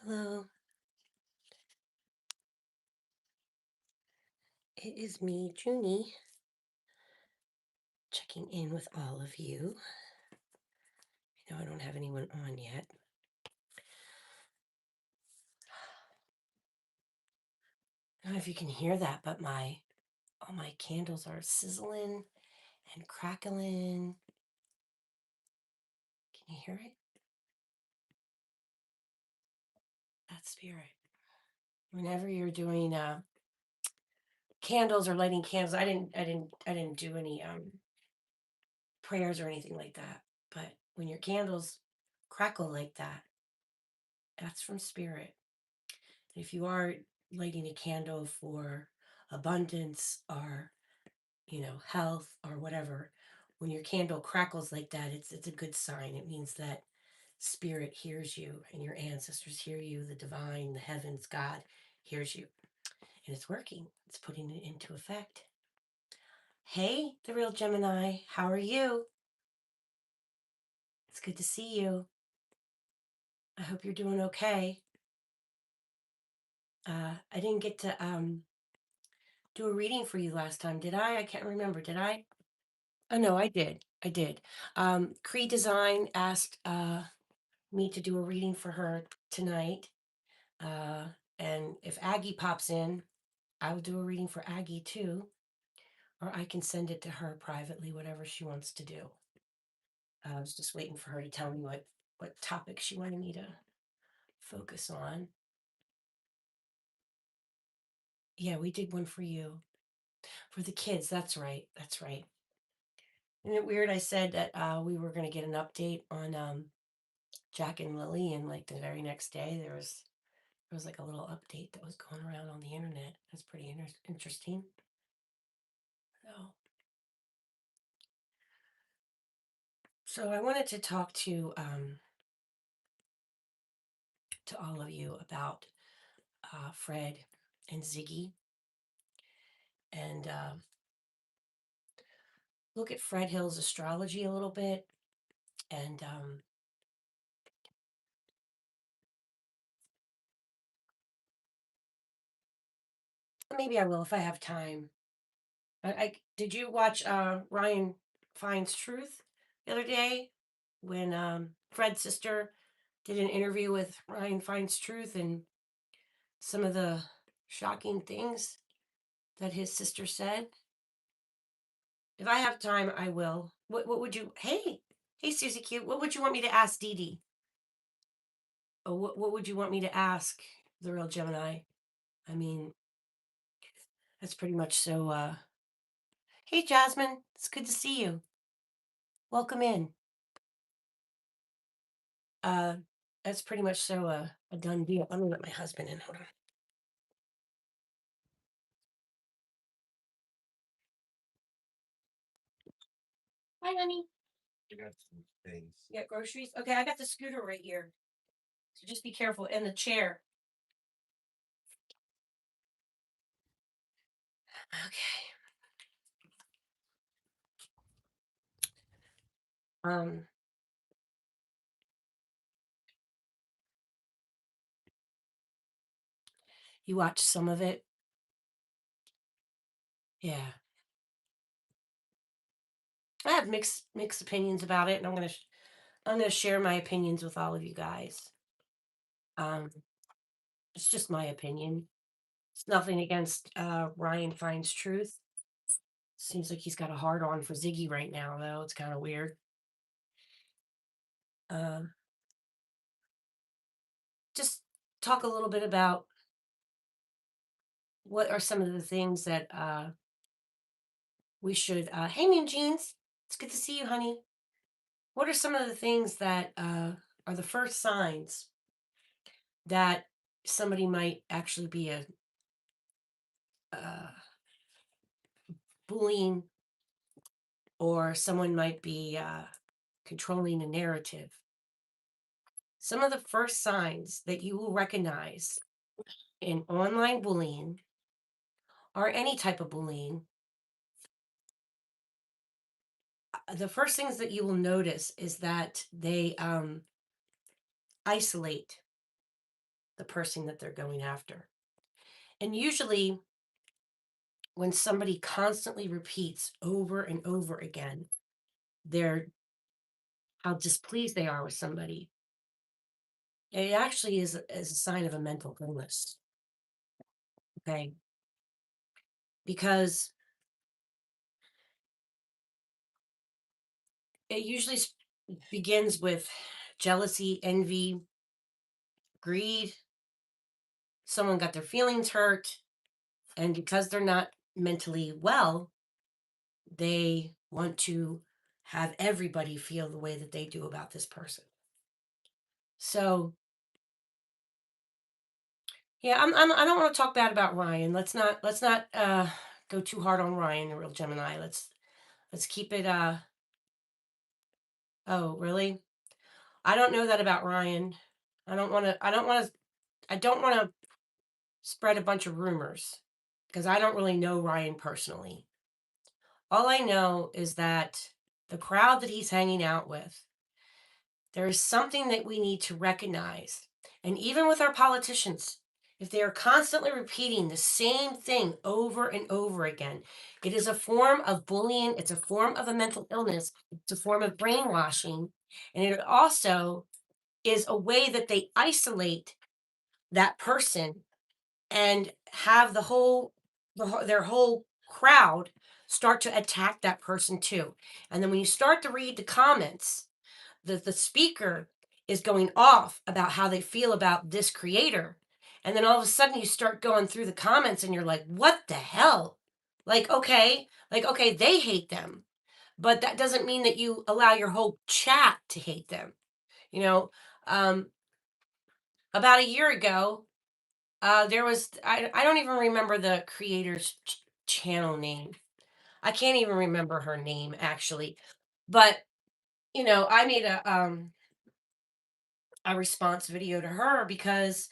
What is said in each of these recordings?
Hello, it is me, Junie, checking in with all of you. I know I don't have anyone on yet. I don't know if you can hear that, but all my candles are sizzling and crackling. Can you hear it? That's spirit. Whenever you're doing candles or lighting candles, I didn't do any prayers or anything like that. But when your candles crackle like that, that's from spirit. If you are lighting a candle for abundance or health or whatever, when your candle crackles like that, it's a good sign. It means that spirit hears you and your ancestors hear you, the divine, the heavens, God hears you. And it's working. It's putting it into effect. Hey, the real Gemini, how are you? It's good to see you. I hope you're doing okay. I didn't get to do a reading for you last time, did I? I can't remember. Did I? Oh no, I did. I did. Cree Design asked me to do a reading for her tonight. Uh, and if Aggie pops in, I will do a reading for Aggie too, or I can send it to her privately, whatever she wants to do. I was just waiting for her to tell me what topic she wanted me to focus on. Yeah, we did one for you, for the kids. That's right. That's right. Isn't it weird? I said that we were going to get an update on Jack and Lily, and like the very next day, there was like a little update that was going around on the internet. That's pretty interesting. So, so I wanted to talk to all of you about Fred and Ziggy, and look at Fred Hill's astrology a little bit, and maybe I will if I have time. I did you watch Ryan Finds Truth the other day when Fred's sister did an interview with Ryan Finds Truth, and some of the shocking things that his sister said? If I have time, I will. What would you? Hey, Susie Q. What would you want me to ask Dee Dee? Oh, what would you want me to ask the real Gemini? I mean, that's pretty much so. Hey, Jasmine, it's good to see you. Welcome in. Uh, that's pretty much so a done deal. Let me let my husband in. Hold on. Hi, honey. You got some things. You got groceries? Okay, I got the scooter right here. So just be careful. And the chair. Okay. Um, you watched some of it? Yeah. I have mixed opinions about it, and I'm gonna share my opinions with all of you guys. Um, it's just my opinion. It's nothing against Ryan Finds Truth. Seems like he's got a hard on for Ziggy right now, though. It's kind of weird. Um, just talk a little bit about what are some of the things that we should. Hey, Mean Jeans, it's good to see you, honey. What are some of the things that are the first signs that somebody might actually be a uh, bullying, or someone might be controlling a narrative? Some of the first signs that you will recognize in online bullying or any type of bullying, the first things that you will notice is that they isolate the person that they're going after. And usually, when somebody constantly repeats over and over again their how displeased they are with somebody, it actually is a sign of a mental illness. Okay, because it usually begins with jealousy, envy, greed. Someone got their feelings hurt, and because they're not mentally well, they want to have everybody feel the way that they do about this person. So, yeah, I don't want to talk bad about Ryan. Let's not go too hard on Ryan, the real Gemini. Let's keep it. Oh, really? I don't know that about Ryan. I don't want to. I don't want to. I don't want to spread a bunch of rumors because I don't really know Ryan personally. All I know is that the crowd that he's hanging out with, there is something that we need to recognize. And even with our politicians, if they are constantly repeating the same thing over and over again, it is a form of bullying, it's a form of a mental illness, it's a form of brainwashing, and it also is a way that they isolate that person and have their whole crowd start to attack that person too. And then when you start to read the comments, the speaker is going off about how they feel about this creator. And then all of a sudden you start going through the comments and you're like, what the hell? Like, okay, they hate them, but that doesn't mean that you allow your whole chat to hate them. You know, um, about a year ago, there was, I don't even remember the creator's channel name. I can't even remember her name actually. But, I made a response video to her because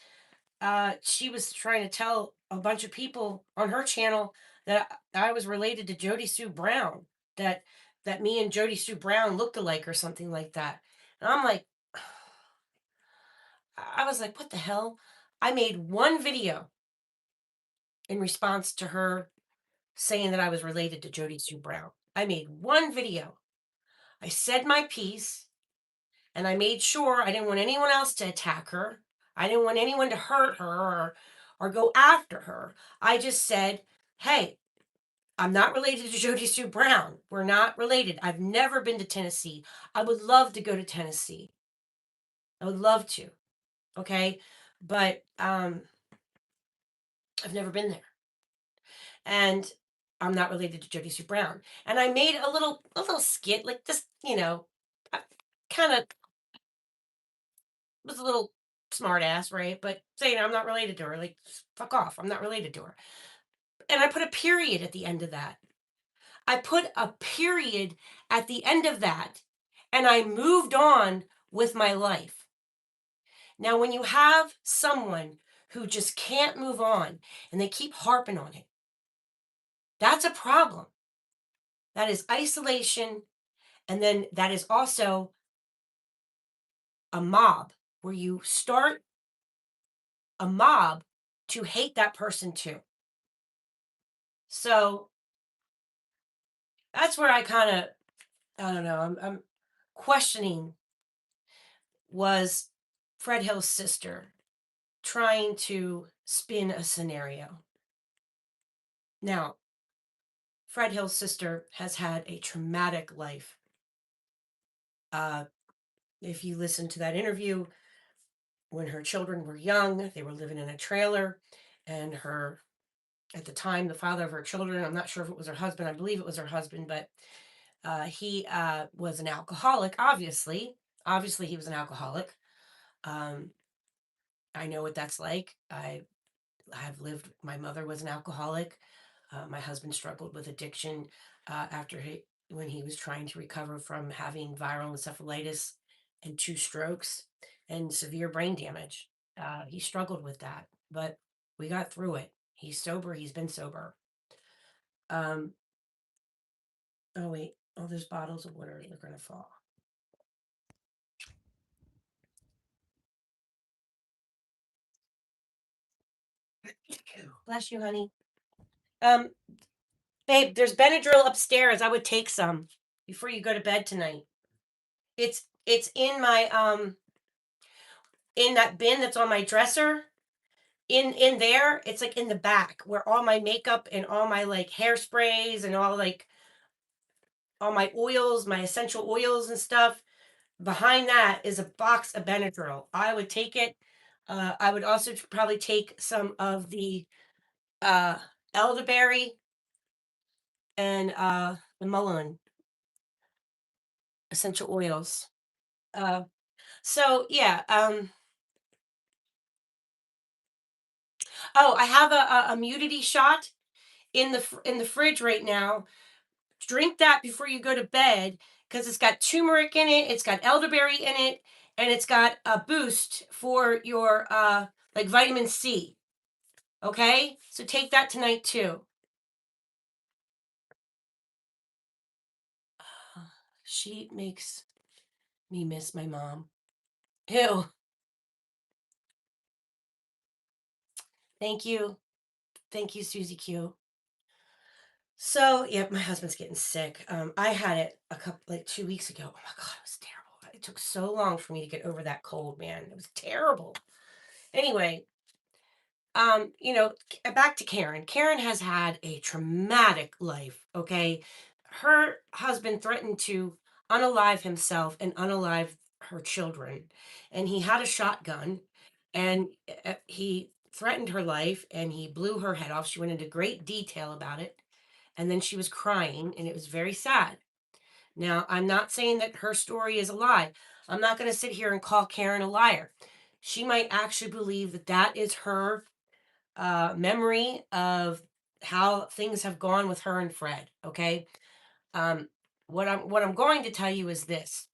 she was trying to tell a bunch of people on her channel that I was related to Jody Sue Brown, that me and Jody Sue Brown looked alike or something like that. And I'm like, I was like, what the hell? I made one video in response to her saying that I was related to Jody Sue Brown. I made one video. I said my piece. And I made sure I didn't want anyone else to attack her. I didn't want anyone to hurt her or go after her. I just said, hey, I'm not related to Jody Sue Brown. We're not related. I've never been to Tennessee. I would love to go to Tennessee. I would love to. Okay. But I've never been there. And I'm not related to Jody Sue Brown. And I made a little skit like this, kind of was a little smart ass, right? But saying I'm not related to her, like, fuck off. I'm not related to her. And I put a period at the end of that. I put a period at the end of that. And I moved on with my life. Now, when you have someone who just can't move on and they keep harping on it, that's a problem. That is isolation. And then that is also a mob where you start a mob to hate that person too. So that's where I kind of, I don't know, I'm questioning, was Fred Hill's sister trying to spin a scenario. Now, Fred Hill's sister has had a traumatic life. Uh, if you listen to that interview, when her children were young, they were living in a trailer, and at the time, the father of her children, I'm not sure if it was her husband, I believe it was her husband, but he was an alcoholic, obviously. Obviously, he was an alcoholic. Um, I know what that's like. I've lived, my mother was an alcoholic. My husband struggled with addiction when he was trying to recover from having viral encephalitis and 2 strokes and severe brain damage. He struggled with that, but we got through it. He's sober. He's been sober. Um, oh, wait. All those bottles of water are going to fall. Bless you, honey. Um, babe, there's Benadryl upstairs. I would take some before you go to bed tonight. It's in my in that bin that's on my dresser. In there, it's like in the back where all my makeup and all my like hairsprays and all my oils, my essential oils and stuff. Behind that is a box of Benadryl. I would take it. I would also probably take some of the uh, elderberry and the mullein essential oils. Uh, so yeah. Oh, I have a immunity shot in in the fridge right now. Drink that before you go to bed because it's got turmeric in it, it's got elderberry in it, and it's got a boost for your like vitamin C. Okay? So take that tonight too. She makes me miss my mom. Ew. Thank you. Thank you, Susie Q. So, yeah, my husband's getting sick. I had it a couple like 2 weeks ago. Oh my god, it was terrible. It took so long for me to get over that cold, man. It was terrible. Anyway, back to Karen. Karen has had a traumatic life, okay? Her husband threatened to unalive himself and unalive her children, and he had a shotgun and he threatened her life and he blew her head off. She went into great detail about it, and then she was crying and it was very sad. Now, I'm not saying that her story is a lie. I'm not going to sit here and call Karen a liar. She might actually believe that that is her memory of how things have gone with her and Fred. Okay. Um, what I'm going to tell you is this.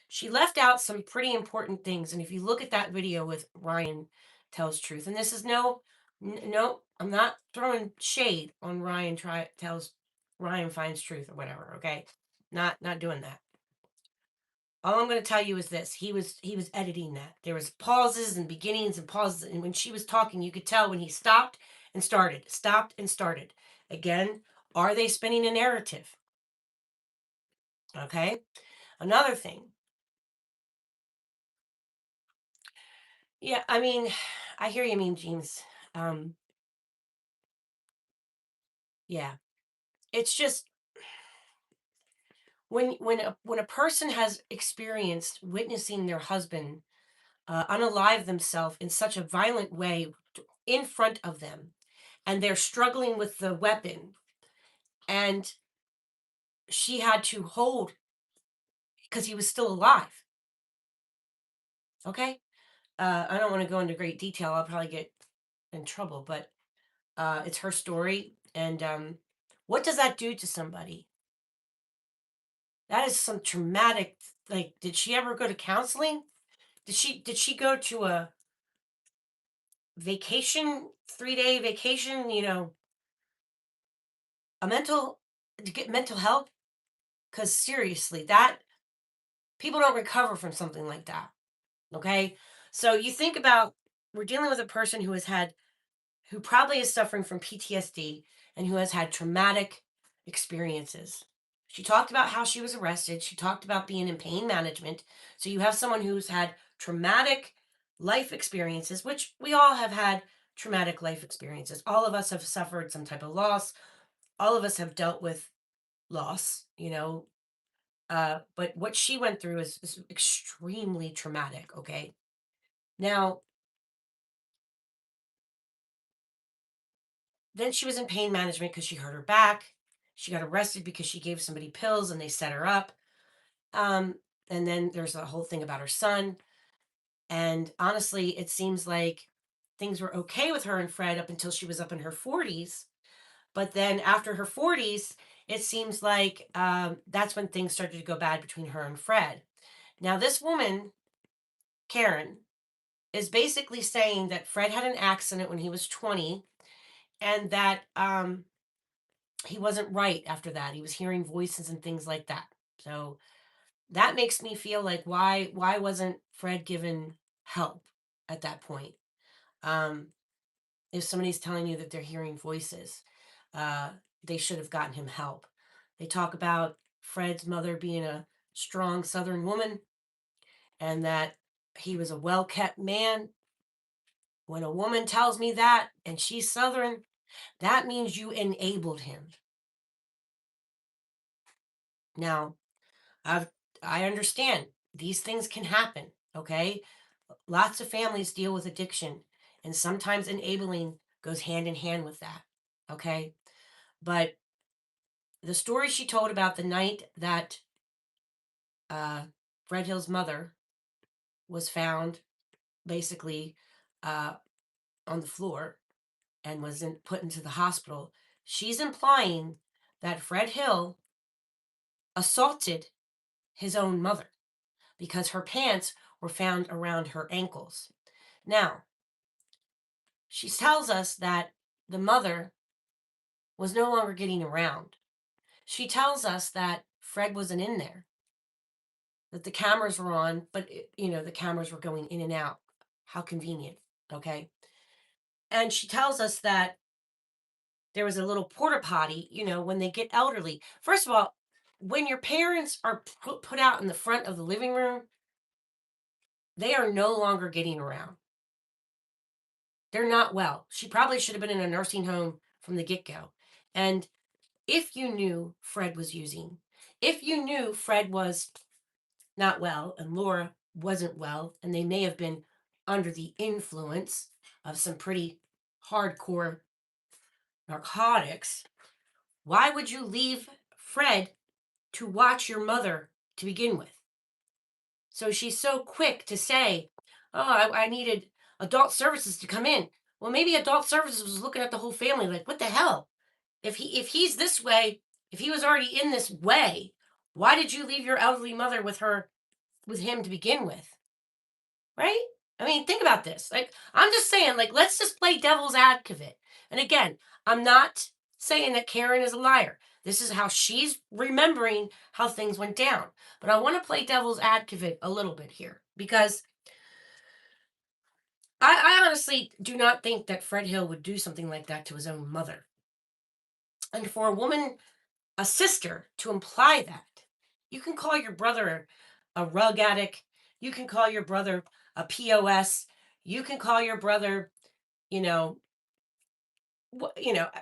She left out some pretty important things, and if you look at that video with Ryan tells truth, and this is no, I'm not throwing shade on Ryan finds truth or whatever. Okay, not doing that. All I'm going to tell you is this: he was editing that. There was pauses and beginnings and pauses, and when she was talking, you could tell when he stopped and started. Again, are they spinning a narrative? Okay. Another thing. Yeah, I mean, I hear you mean James. Um, yeah. It's just when a person has experienced witnessing their husband unalive themselves in such a violent way in front of them, and they're struggling with the weapon, and she had to hold because he was still alive. Okay. I don't want to go into great detail. I'll probably get in trouble, but it's her story. And what does that do to somebody? That is some traumatic. Like, did she ever go to counseling? Did she go to a vacation, 3-day vacation? A mental to get mental help? Because seriously, that people don't recover from something like that. Okay, so you think about we're dealing with a person who probably is suffering from PTSD and who has had traumatic experiences. She talked about how she was arrested. She talked about being in pain management. So you have someone who's had traumatic life experiences, which we all have had traumatic life experiences. All of us have suffered some type of loss. All of us have dealt with loss. But what she went through is extremely traumatic. Okay. Now, then she was in pain management because she hurt her back. She got arrested because she gave somebody pills and they set her up. Um, and then there's a whole thing about her son. And honestly, it seems like things were okay with her and Fred up until she was up in her 40s. But then after her 40s, it seems like that's when things started to go bad between her and Fred. Now, this woman, Karen, is basically saying that Fred had an accident when he was 20 and that he wasn't right after that. He was hearing voices and things like that. So that makes me feel like why wasn't Fred given help at that point? Um, if somebody's telling you that they're hearing voices, uh, they should have gotten him help. They talk about Fred's mother being a strong Southern woman and that he was a well kept man. When a woman tells me that and she's Southern, that means you enabled him. Now, I've, I understand these things can happen, okay? Lots of families deal with addiction, and sometimes enabling goes hand in hand with that, okay? But the story she told about the night that uh, Fred Hill's mother was found basically uh, on the floor and put into the hospital, she's implying that Fred Hill assaulted his own mother because her pants were found around her ankles. Now, she tells us that the mother was no longer getting around. She tells us that Fred wasn't in there, that the cameras were on, but the cameras were going in and out. How convenient, okay? And she tells us that there was a little porta potty, when they get elderly. First of all, when your parents are put out in the front of the living room, they are no longer getting around. They're not well. She probably should have been in a nursing home from the get go. And if you knew Fred was using, if you knew Fred was not well and Laura wasn't well, and they may have been under the influence of some pretty hardcore narcotics, why would you leave Fred to watch your mother to begin with? So she's so quick to say, "Oh, I needed adult services to come in." Well, maybe adult services was looking at the whole family like, "What the hell? If he's this way, if he was already in this way, why did you leave your elderly mother with him to begin with?" Right? I mean, think about this. Like, I'm just saying, like, let's just play devil's advocate. And again, I'm not saying that Karen is a liar. This is how she's remembering how things went down. But I want to play devil's advocate a little bit here because I honestly do not think that Fred Hill would do something like that to his own mother. And for a woman, a sister, to imply that, you can call your brother a rug addict. You can call your brother a POS. You can call your brother, you know,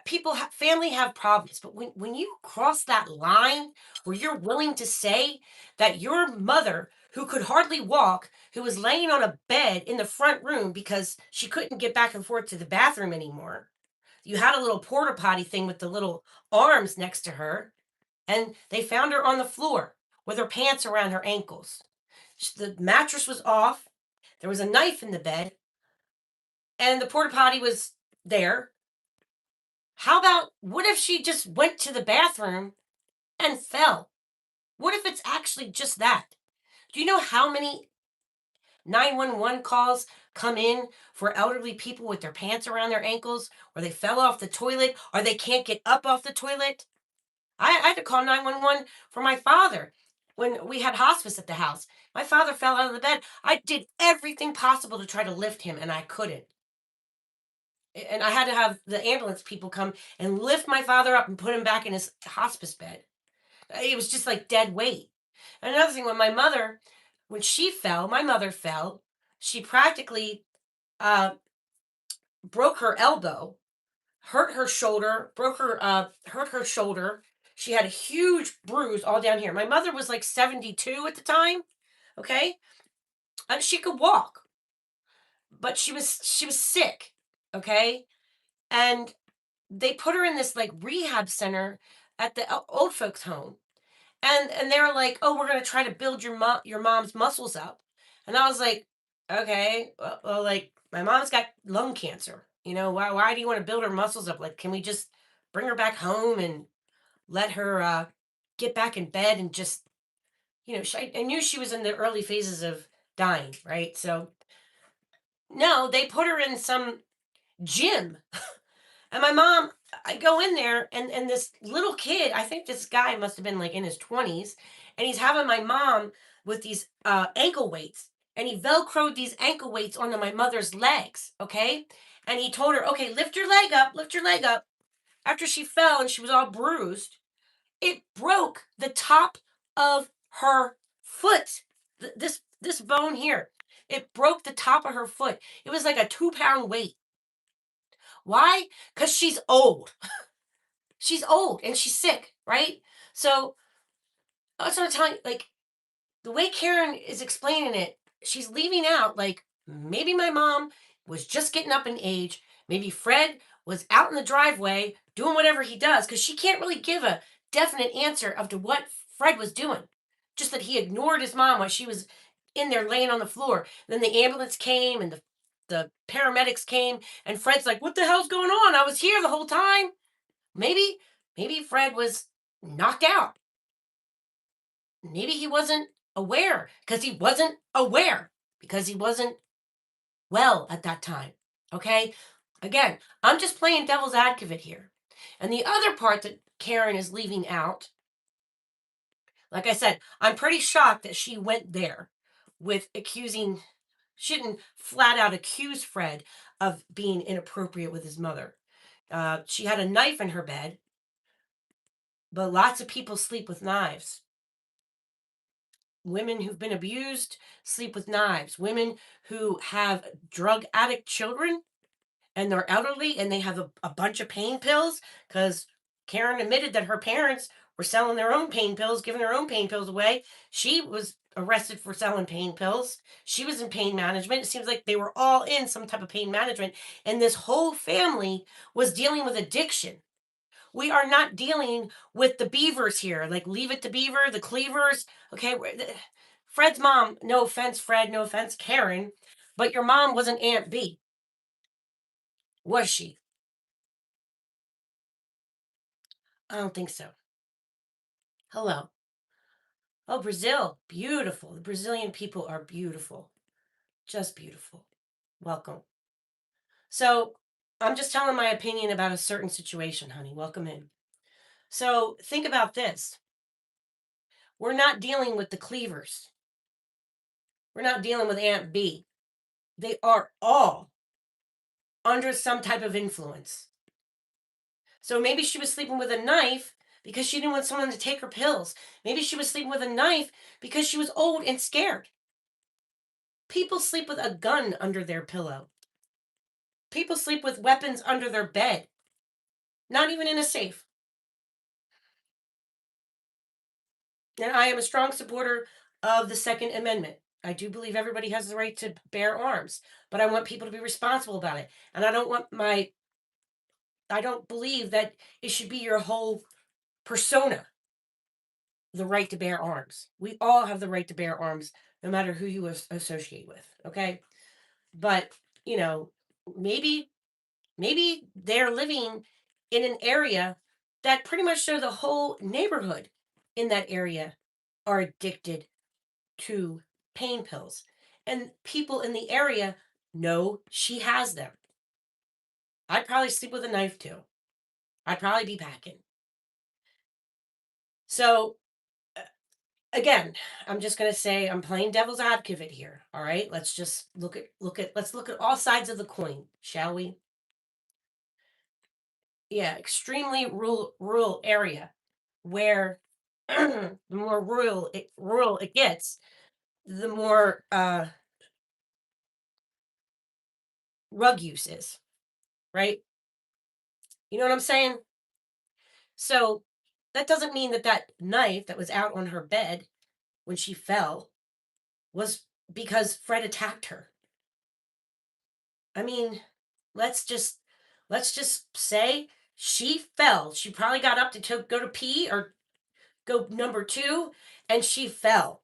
people family have problems, but when you cross that line where you're willing to say that your mother, who could hardly walk, who was laying on a bed in the front room because she couldn't get back and forth to the bathroom anymore, you had a little porta potty thing with the little arms next to her, and they found her on the floor with her pants around her ankles. The mattress was off, there was a knife in the bed, and the porta potty was there. How about, what if she just went to the bathroom and fell? What if it's actually just that? Do you know how many 911 calls come in for elderly people with their pants around their ankles, or they fell off the toilet, or they can't get up off the toilet? I had to call 911 for my father when we had hospice at the house. My father fell out of the bed. I did everything possible to try to lift him, and I couldn't. And I had to have the ambulance people come and lift my father up and put him back in his hospice bed. It was just like dead weight. And another thing, when she fell, my mother fell, she practically uh, broke her elbow, hurt her shoulder, hurt her shoulder. She had a huge bruise all down here. My mother was like 72 at the time, okay? And she could walk, but she was sick, okay? And they put her in this like rehab center at the old folks home. And they were like, "Oh, we're gonna try to build your mom's muscles up," and I was like, "Okay, well, like my mom's got lung cancer. Why do you want to build her muscles up? Like, can we just bring her back home and let her get back in bed and just I knew she was in the early phases of dying, right? So no, they put her in some gym. And my mom, I go in there, and this little kid, I think this guy must have been like in his 20s, and he's having my mom with these ankle weights, and he velcroed these ankle weights onto my mother's legs, okay? And he told her, okay, lift your leg up, lift your leg up. After she fell and she was all bruised, it broke the top of her foot. This bone here, it broke the top of her foot. It was like a 2 pound weight. Why? Because she's old. She's old and she's sick, right? So that's what I'm telling you. Like, the way Karen is explaining it, she's leaving out like maybe my mom was just getting up in age. Maybe Fred was out in the driveway doing whatever he does because she can't really give a definite answer of to what Fred was doing. Just that he ignored his mom while she was in there laying on the floor. Then the ambulance came and the paramedics came and Fred's like, "What the hell's going on? I was here the whole time." Maybe Fred was knocked out. Maybe he wasn't aware because he wasn't well at that time. Okay? Again, I'm just playing devil's advocate here. And the other part that Karen is leaving out, like I said, I'm pretty shocked that she went there with accusing, she didn't flat out accuse Fred of being inappropriate with his mother. She had a knife in her bed, but lots of people sleep with knives. Women who've been abused sleep with knives. Women who have drug addict children and they're elderly and they have a bunch of pain pills because Karen admitted that her parents were selling their own pain pills, giving their own pain pills away. She was arrested for selling pain pills. She was in pain management. It seems like they were all in some type of pain management. And this whole family was dealing with addiction. We are not dealing with the Beavers here, like Leave It to Beaver, the Cleavers. Okay, Fred's mom. No offense, Fred. No offense, Karen. But your mom wasn't Aunt B, was she? I don't think so. Hello. Oh, Brazil, beautiful. The Brazilian people are beautiful, just beautiful. Welcome. So I'm just telling my opinion about a certain situation, honey. Welcome in. So think about this. We're not dealing with the Cleavers. We're not dealing with Aunt B. They are all under some type of influence. So maybe she was sleeping with a knife because she didn't want someone to take her pills. Maybe she was sleeping with a knife because she was old and scared. People sleep with a gun under their pillow. People sleep with weapons under their bed, not even in a safe. And I am a strong supporter of the Second Amendment. I do believe everybody has the right to bear arms, but I want people to be responsible about it. And I don't believe that it should be your whole persona, the right to bear arms. We all have the right to bear arms, no matter who you associate with. Okay. But, you know, maybe, maybe they're living in an area that pretty much show the whole neighborhood in that area are addicted to pain pills. And people in the area know she has them. I'd probably sleep with a knife too. I'd probably be packing. So again, I'm just going to say I'm playing devil's advocate here. All right, let's just let's look at all sides of the coin, shall we? Yeah, extremely rural area where the more rural it gets, the more rug use is, right? You know what I'm saying? So that doesn't mean that that knife that was out on her bed when she fell was because Fred attacked her. I mean, let's just let's just say she fell. She probably got up to go to pee or go number 2 and she fell.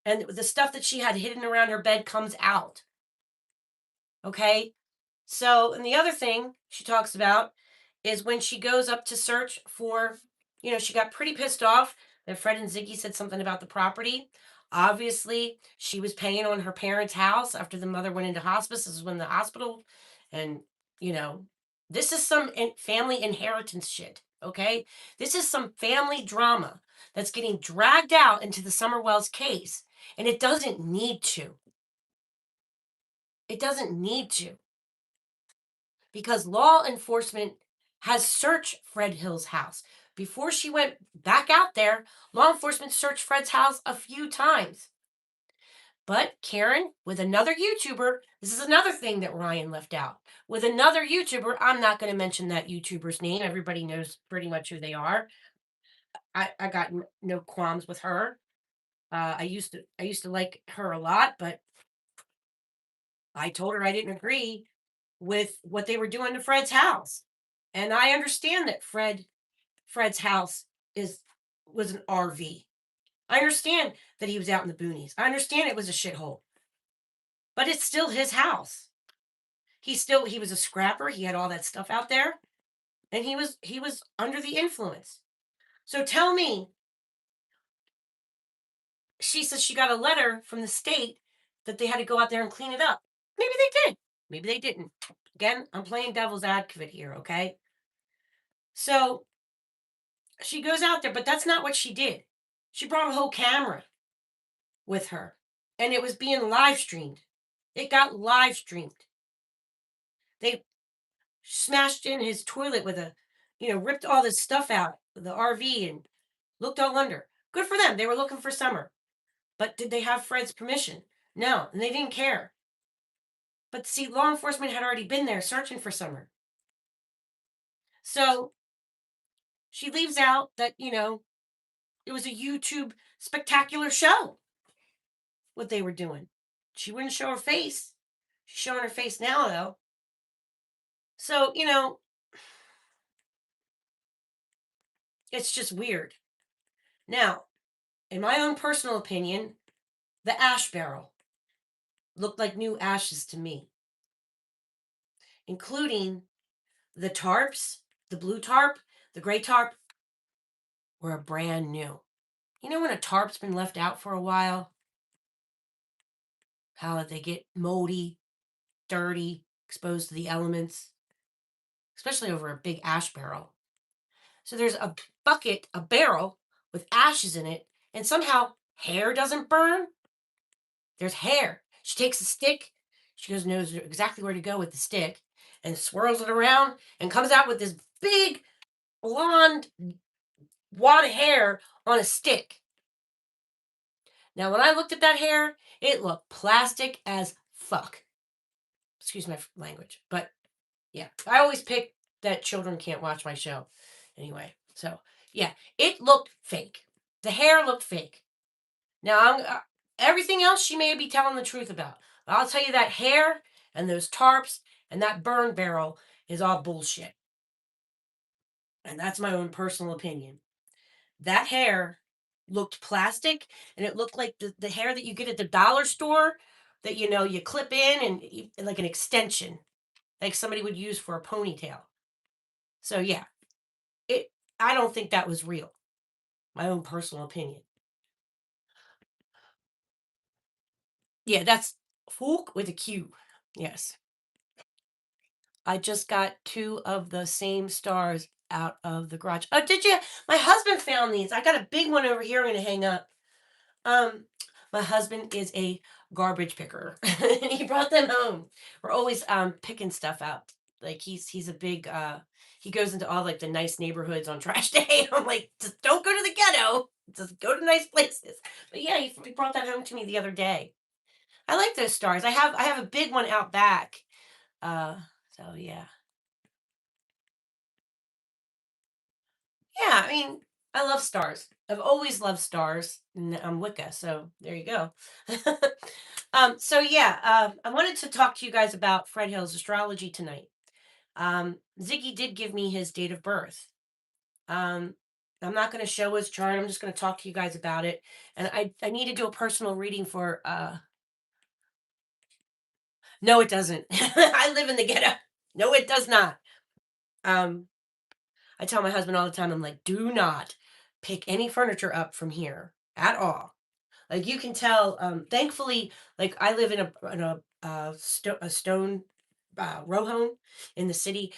And the stuff that she had hidden around her bed comes out. Okay? So, and the other thing she talks about is when she goes up to search for, she got pretty pissed off that Fred and Ziggy said something about the property. Obviously, she was paying on her parents' house after the mother went into hospice. This is when the hospital, and, you know, this is some family inheritance shit. Okay. This is some family drama that's getting dragged out into the Summerwells case. And it doesn't need to. It doesn't need to because law enforcement has searched Fred Hill's house. Before she went back out there, law enforcement searched Fred's house a few times. But Karen, with another YouTuber, this is another thing that Ryan left out. With another YouTuber, I'm not going to mention that YouTuber's name. Everybody knows pretty much who they are. I got no qualms with her. I used to like her a lot, but I told her I didn't agree with what they were doing to Fred's house. And I understand that Fred's house is was an RV. I understand that he was out in the boonies. I understand it was a shithole, but it's still his house. He was a scrapper. He had all that stuff out there, and he was under the influence. So tell me, she says she got a letter from the state that they had to go out there and clean it up. Maybe they did. Maybe they didn't. Again, I'm playing devil's advocate here, okay? So she goes out there, but that's not what she did. She brought a whole camera with her, and it was being live streamed. It got live streamed. They smashed in his toilet with ripped all this stuff out of the RV and looked all under. Good for them. They were looking for Summer. But did they have Fred's permission? No, and they didn't care. But see, law enforcement had already been there searching for Summer. So she leaves out that, it was a YouTube spectacular show, what they were doing. She wouldn't show her face. She's showing her face now, though. So, it's just weird. Now, in my own personal opinion, the ash barrel looked like new ashes to me, including the tarps, the blue tarp, the gray tarp were brand new. You know when a tarp's been left out for a while, how they get moldy, dirty, exposed to the elements, especially over a big ash barrel. So there's a bucket, a barrel with ashes in it, and somehow hair doesn't burn. There's hair. She takes a stick. She knows exactly where to go with the stick and swirls it around and comes out with this big blonde wad of hair on a stick. Now, when I looked at that hair, it looked plastic as fuck. Excuse my language. But yeah, I always pick that children can't watch my show. Anyway, so yeah, it looked fake. The hair looked fake. Now, everything else she may be telling the truth about. But I'll tell you that hair and those tarps and that burn barrel is all bullshit. And that's my own personal opinion. That hair looked plastic and it looked like the hair that you get at the dollar store that you clip in and like an extension, like somebody would use for a ponytail. So yeah, it I don't think that was real. My own personal opinion. Yeah, that's Fook with a Q. Yes. I just got two of the same stars out of the garage. Oh, did you? My husband found these. I got a big one over here. I'm gonna hang up. Um, my husband is a garbage picker, and he brought them home. We're always picking stuff out. Like he's a big he goes into all like the nice neighborhoods on trash day. I'm like, just don't go to the ghetto. Just go to nice places. But yeah, he brought that home to me the other day. I like those stars. I have a big one out back. Uh, so yeah. Yeah, I mean, I love stars. I've always loved stars, and I'm Wicca, so there you go. So yeah, I wanted to talk to you guys about Fred Hill's astrology tonight. Ziggy did give me his date of birth. Um, I'm not going to show his chart. I'm just going to talk to you guys about it. And I need to do a personal reading for. No, it doesn't. I live in the ghetto. No, it does not. Um, I tell my husband all the time. I'm like, do not pick any furniture up from here at all. Like you can tell, thankfully, like I live in a stone row home in the city.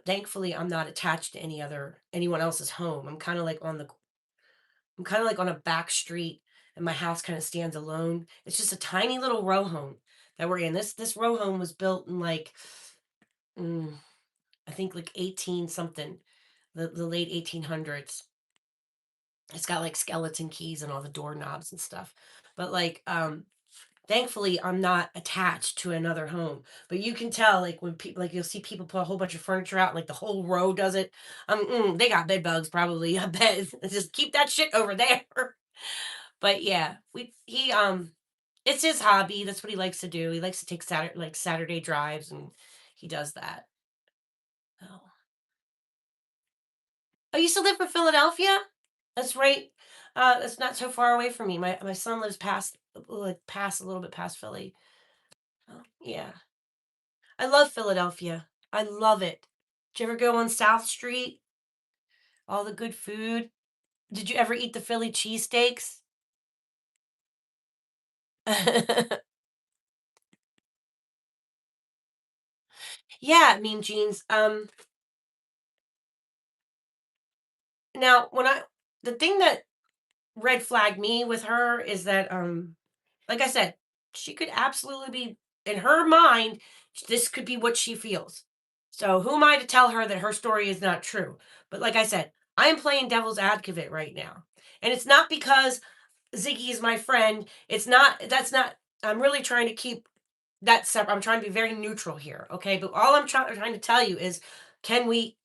Thankfully, I'm not attached to anyone else's home. I'm kind of like on a back street, and my house kind of stands alone. It's just a tiny little row home that we're in. This row home was built in like mm, I think like 18 something, the late 1800s. It's got like skeleton keys and all the doorknobs and stuff. But like thankfully I'm not attached to another home. But you can tell like when people like you'll see people put a whole bunch of furniture out, like the whole row does it. They got bed bugs probably. I bet. Just keep that shit over there. But yeah, we he it's his hobby. That's what he likes to do. He likes to take Saturday drives, and he does that. Oh. I used to live in Philadelphia. That's right. That's not so far away from me. My son lives past a little bit past Philly. Oh, yeah. I love Philadelphia. I love it. Did you ever go on South Street? All the good food. Did you ever eat the Philly cheesesteaks? Yeah, Mean Jeans. Now when I the thing that red flagged me with her is that like I said, she could absolutely be in her mind, this could be what she feels. So who am I to tell her that her story is not true? But like I said, I am playing devil's advocate right now. And it's not because Ziggy is my friend. It's not that's not I'm really trying to keep that separate. I'm trying to be very neutral here, okay? But all trying to tell you is can we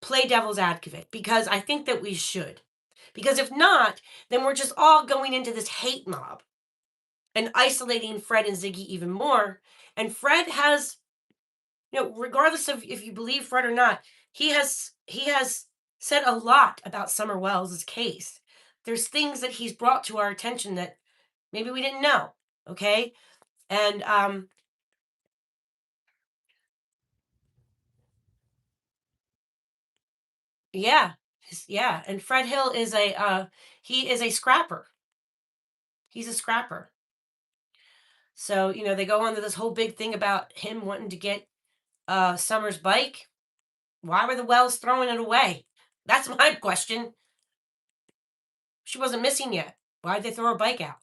play devil's advocate because I think that we should. Because if not, then we're just all going into this hate mob and isolating Fred and Ziggy even more. And Fred has, regardless of if you believe Fred or not, he has said a lot about Summer Wells' case. There's things that he's brought to our attention that maybe we didn't know. Okay. And yeah. Yeah. And Fred Hill is he is a scrapper. He's a scrapper. So, they go on to this whole big thing about him wanting to get Summer's bike. Why were the Wells throwing it away? That's my question. She wasn't missing yet. Why'd they throw her bike out?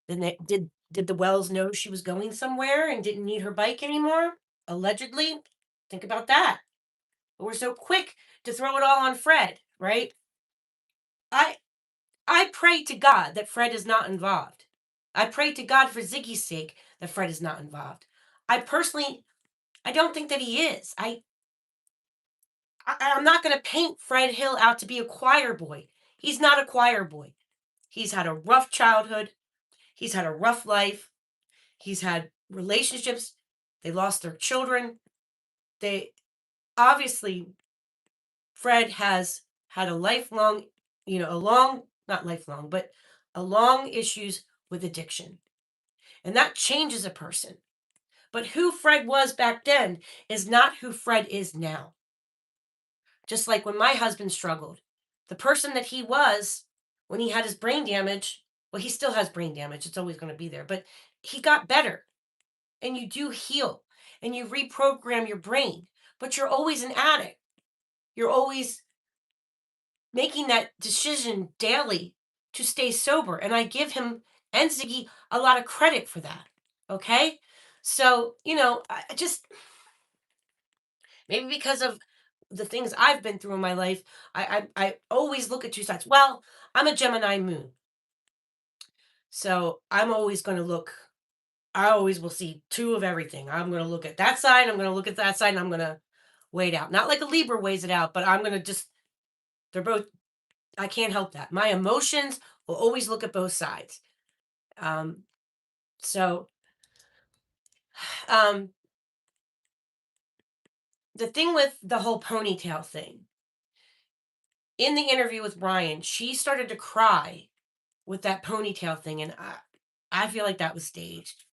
Then did the Wells know she was going somewhere and didn't need her bike anymore? Allegedly. Think about that. But we're so quick to throw it all on Fred, right? I I pray to God that Fred is not involved. I pray to God for Ziggy's sake that Fred is not involved. I personally I don't think that he is. I'm not going to paint Fred Hill out to be a choir boy. He's not a choir boy. He's had a rough childhood. He's had a rough life. He's had relationships. They lost their children. They obviously, Fred has had a lifelong, a long, not lifelong, but a long issues with addiction. And that changes a person. But who Fred was back then is not who Fred is now. Just like when my husband struggled, the person that he was when he had his brain damage, well, he still has brain damage. It's always going to be there, but he got better and you do heal and you reprogram your brain, but you're always an addict. You're always making that decision daily to stay sober. And I give him and Ziggy a lot of credit for that. Okay. So, I just maybe because of the things I've been through in my life, I always look at two sides. Well, I'm a Gemini moon, so I'm always going to look. I always will see two of everything. I'm going to look at that side. I'm going to look at that side, and I'm going to weigh it out. Not like a Libra weighs it out, but I'm going to just. They're both. I can't help that. My emotions will always look at both sides. Um, so um, the thing with the whole ponytail thing in the interview with Ryan, she started to cry with that ponytail thing, and I feel like that was staged.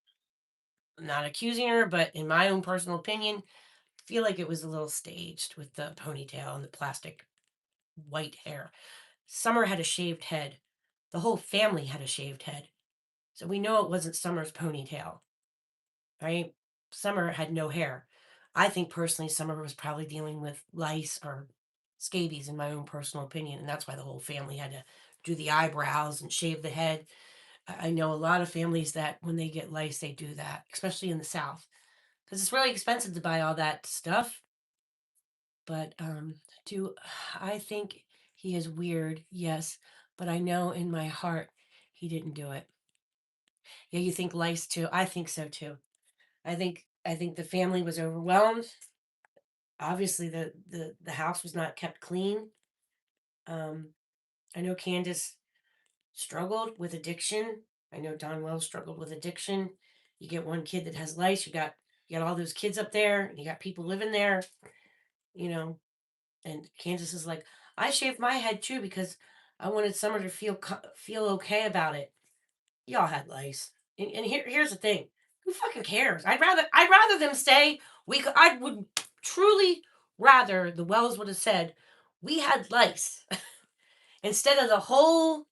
I'm not accusing her, but in my own personal opinion, I feel like it was a little staged with the ponytail and the plastic white hair. Summer had a shaved head. The whole family had a shaved head. So we know it wasn't Summer's ponytail, right? Summer had no hair. I think personally Summer was probably dealing with lice or scabies, in my own personal opinion. And that's why the whole family had to do the eyebrows and shave the head. I know a lot of families that when they get lice, they do that, especially in the South, because it's really expensive to buy all that stuff. But do I think he is weird? Yes, but I know in my heart he didn't do it. Yeah, you think lice too? I think so too. I think the family was overwhelmed. Obviously, the house was not kept clean. Um, I know Candace struggled with addiction. I know Don Wells struggled with addiction. You get one kid that has lice, you got all those kids up there, and you got people living there, you know. And Candace is like, I shaved my head too because I wanted Summer to feel okay about it. Y'all had lice, and here's the thing: who fucking cares? I'd rather them say I would truly rather the Wells would have said we had lice instead of the whole,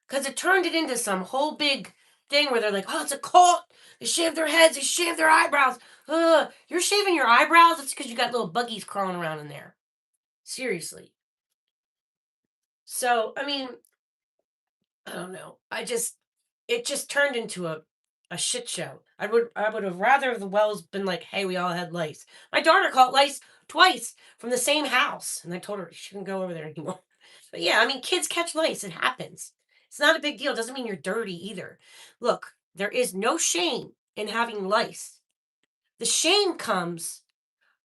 because it turned it into some whole big thing where they're like, oh, it's a cult. They shave their heads, they shave their eyebrows. You're shaving your eyebrows? It's because you got little buggies crawling around in there. Seriously. So, I mean, I don't know. It just turned into a shit show. I would have rather the Wells been like, hey, we all had lice. My daughter caught lice twice from the same house, and I told her she shouldn't go over there anymore. But yeah, I mean, kids catch lice. It happens. It's not a big deal. It doesn't mean you're dirty either. Look, there is no shame in having lice. The shame comes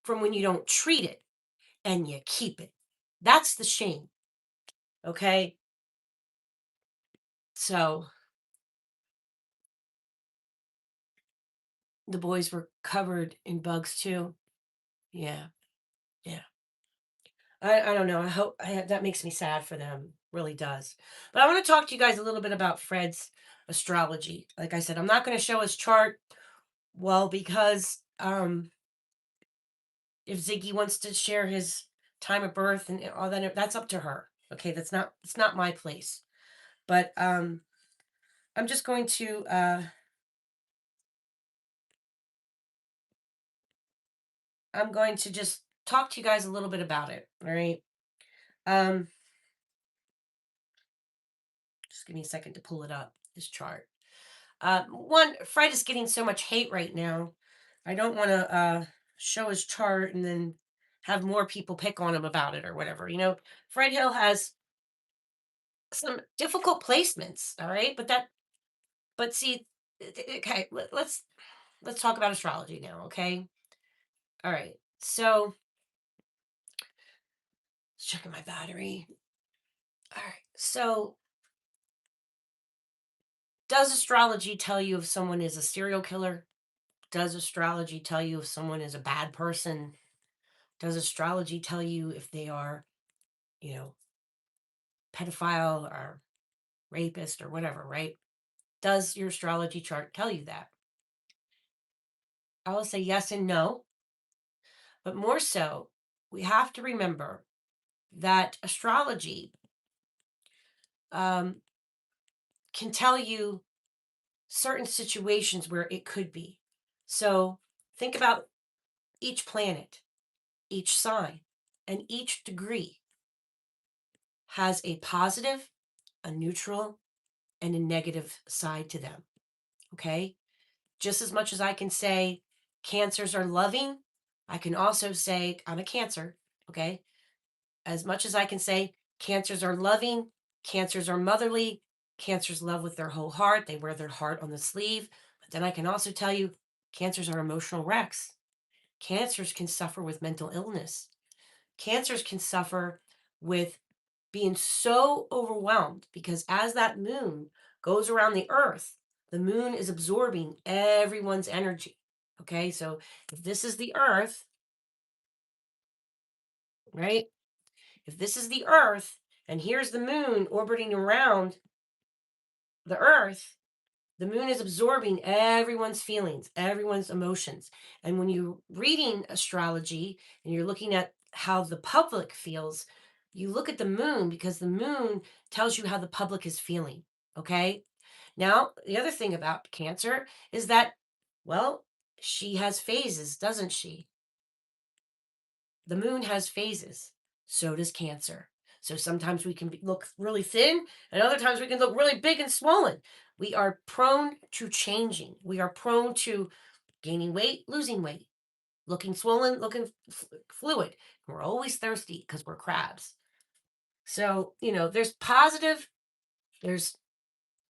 from when you don't treat it and you keep it. That's the shame. Okay? So the boys were covered in bugs too. Yeah. Yeah. I don't know. That makes me sad for them. Really does. But I want to talk to you guys a little bit about Fred's astrology. Like I said, I'm not going to show his chart. Well, because if Ziggy wants to share his time of birth and all that, that's up to her. Okay, it's not my place. But I'm just going to I'm going to just talk to you guys a little bit about it. All right. Um, just give me a second to pull it up. This chart. One, Fred is getting so much hate right now. I don't want to show his chart and then have more people pick on him about it or whatever. Fred Hill has some difficult placements. All right, but see, okay, let's talk about astrology now. Okay, all right. So, let's check my battery. All right. So, does astrology tell you if someone is a serial killer? Does astrology tell you if someone is a bad person? Does astrology tell you if they are, you know, pedophile or rapist or whatever, right? Does your astrology chart tell you that? I will say yes and no, but more so, we have to remember that astrology um, can tell you certain situations where it could be. So think about each planet, each sign, and each degree has a positive, a neutral, and a negative side to them. Okay. Just as much as I can say cancers are loving, I can also say I'm a cancer. Okay. As much as I can say cancers are loving, cancers are motherly, cancers love with their whole heart. They wear their heart on the sleeve. But then I can also tell you cancers are emotional wrecks. Cancers can suffer with mental illness. Cancers can suffer with being so overwhelmed because as that moon goes around the earth, the moon is absorbing everyone's energy. Okay, so if this is the earth, right? If this is the earth and here's the moon orbiting around the earth, the moon is absorbing everyone's feelings, everyone's emotions. And when you're reading astrology and you're looking at how the public feels, you look at the moon because the moon tells you how the public is feeling. Okay. Now, the other thing about Cancer is that, well, she has phases, doesn't she? The moon has phases. So does Cancer. So sometimes we can look really thin, and other times we can look really big and swollen. We are prone to changing. We are prone to gaining weight, losing weight, looking swollen, looking fluid. We're always thirsty because we're crabs. So, there's positive, there's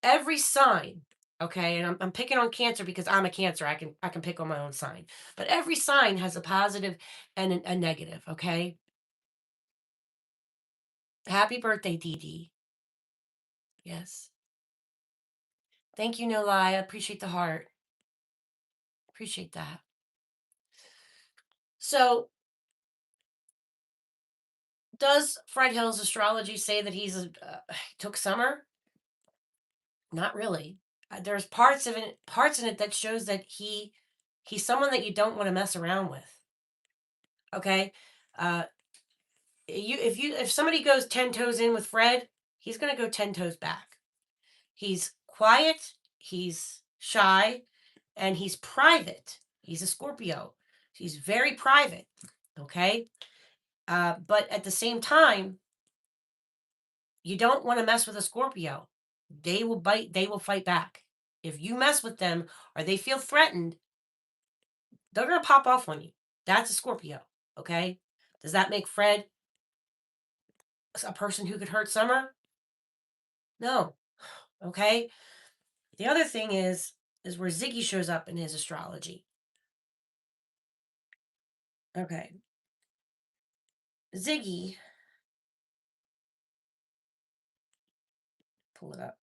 every sign. Okay. And I'm picking on Cancer because I'm a Cancer. I can pick on my own sign. But every sign has a positive and a negative. Okay. Happy birthday, Dee Dee. Yes. Thank you, No Lie. I appreciate the heart. Appreciate that. So, does Fred Hill's astrology say that took summer? Not really. There's parts in it that shows that he's someone that you don't want to mess around with. Okay, uh, if somebody goes 10 toes in with Fred, he's gonna go 10 toes back. He's quiet. He's shy, and he's private. He's a Scorpio. He's very private. Okay, but at the same time, you don't want to mess with a Scorpio. They will bite, they will fight back. If you mess with them or they feel threatened, they're going to pop off on you. That's a Scorpio. Okay. Does that make Fred a person who could hurt Summer? No. Okay. The other thing is where Ziggy shows up in his astrology. Okay. Ziggy, pull it up.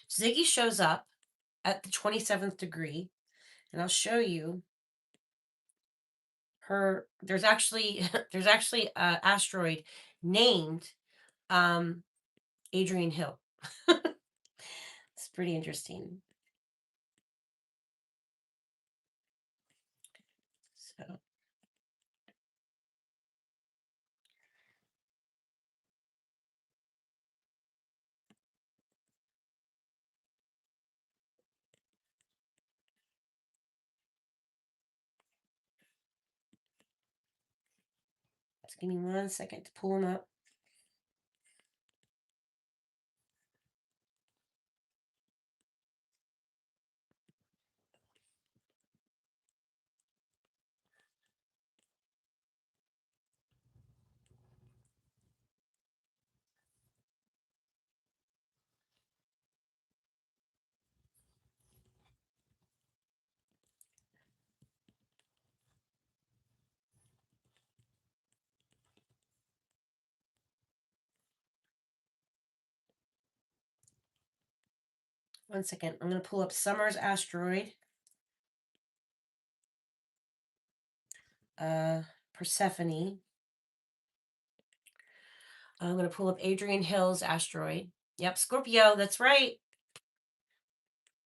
Ziggy shows up at the 27th degree, and I'll show you her. There's actually there's actually a asteroid named um Adrian Hill. It's pretty interesting. So just give me 1 second to pull them up. One second. I'm going to pull up Summer's asteroid. Persephone. I'm going to pull up Adrian Hill's asteroid. Yep, Scorpio. That's right.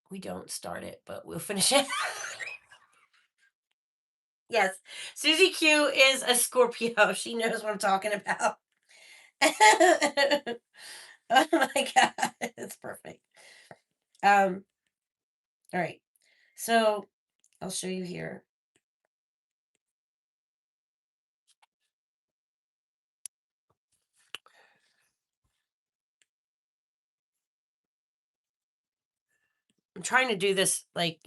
We don't start it, but we'll finish it. Yes, Susie Q is a Scorpio. She knows what I'm talking about. Oh my god, it's perfect. Um, all right. So I'll show you here. I'm trying to do this like,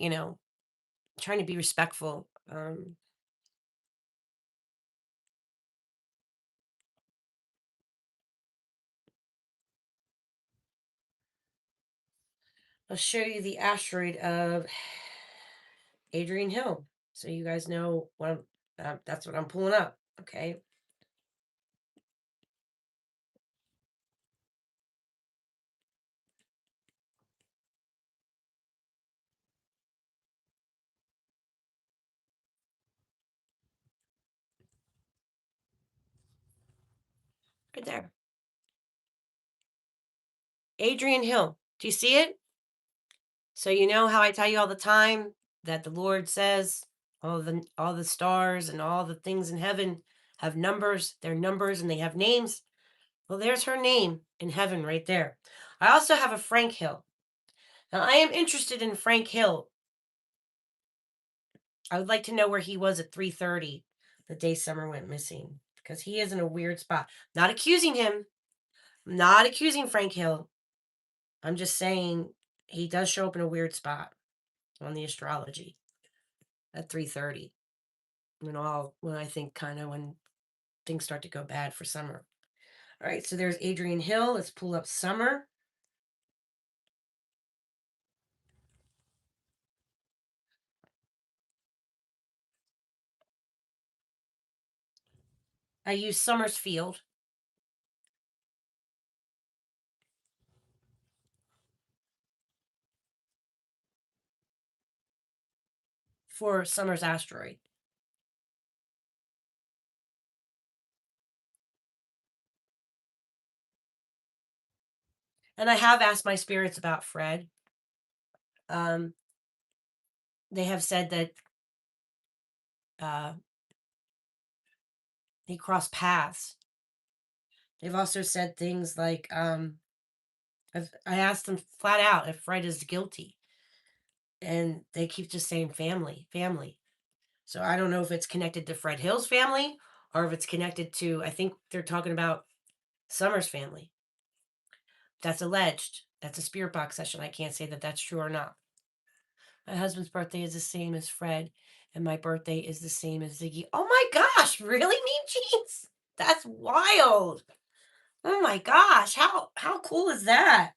trying to be respectful. I'll show you the asteroid of Adrian Hill. So you guys know that's what I'm pulling up. Okay. Right there. Adrian Hill. Do you see it? So you know how I tell you all the time that the Lord says all the stars and all the things in heaven have numbers, they're numbers and they have names. Well, there's her name in heaven right there. I also have a Frank Hill. Now I am interested in Frank Hill I would like to know where he was at 3:30 the day Summer went missing because he is in a weird spot. Not accusing him, not accusing Frank Hill. I'm just saying he does show up in a weird spot on the astrology at 3:30. When I think kind of when things start to go bad for Summer. All right, so there's Adrian Hill. Let's pull up Summer. I use Summer's field for Summer's asteroid. And I have asked my spirits about Fred. Um, they have said that uh, he crossed paths. They've also said things like, I asked them flat out if Fred is guilty, and they keep just saying family, family. So I don't know if it's connected to Fred Hill's family or if it's connected to, I think they're talking about Summer's family. That's alleged. That's a spirit box session. I can't say that that's true or not. My husband's birthday is the same as Fred, and my birthday is the same as Ziggy. Oh my gosh, really, Mean Jeans? That's wild. Oh my gosh, how cool is that?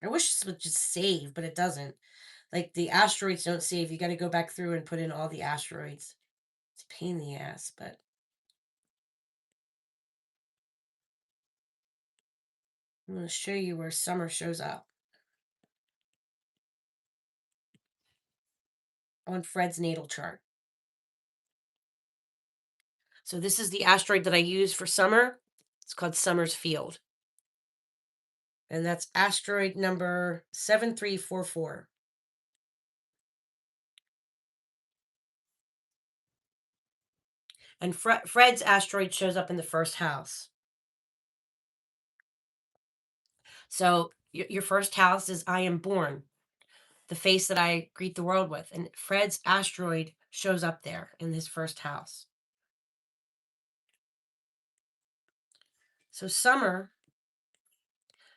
I wish this would just save, but it doesn't. Like the asteroids don't save. You got to go back through and put in all the asteroids. It's a pain in the ass, but I'm going to show you where Summer shows up on Fred's natal chart. So this is the asteroid that I use for Summer. It's called Summer's Field. And that's asteroid number 7344. And Fred's asteroid shows up in the first house. So your first house is I am born, the face that I greet the world with. And Fred's asteroid shows up there in his first house. So Summer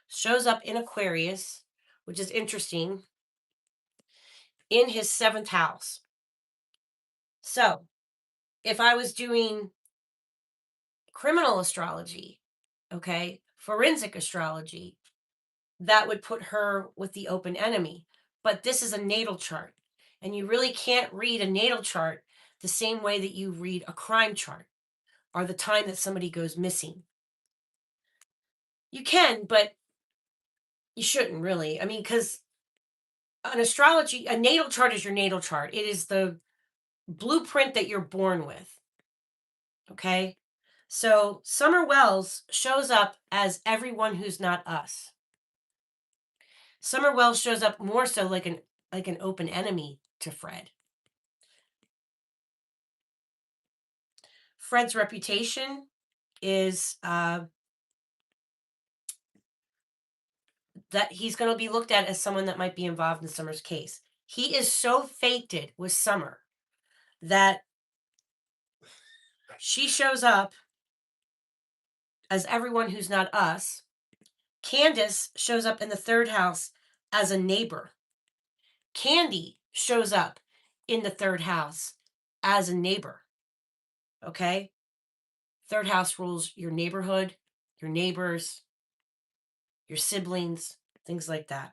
shows up in Aquarius, which is interesting, in his seventh house. So if I was doing criminal astrology, okay, forensic astrology, that would put her with the open enemy. But this is a natal chart, and you really can't read a natal chart the same way that you read a crime chart or the time that somebody goes missing. You can, but you shouldn't really. I mean, because an astrology, a natal chart is your natal chart. It is the blueprint that you're born with. Okay. So Summer Wells shows up as everyone who's not us. Summer Wells shows up more so like an open enemy to Fred. Fred's reputation is that he's going to be looked at as someone that might be involved in Summer's case. He is so fated with Summer that she shows up as everyone who's not us. Candace shows up in the third house as a neighbor. Candy shows up in the third house as a neighbor. Okay? Third house rules your neighborhood, your neighbors, your siblings, things like that.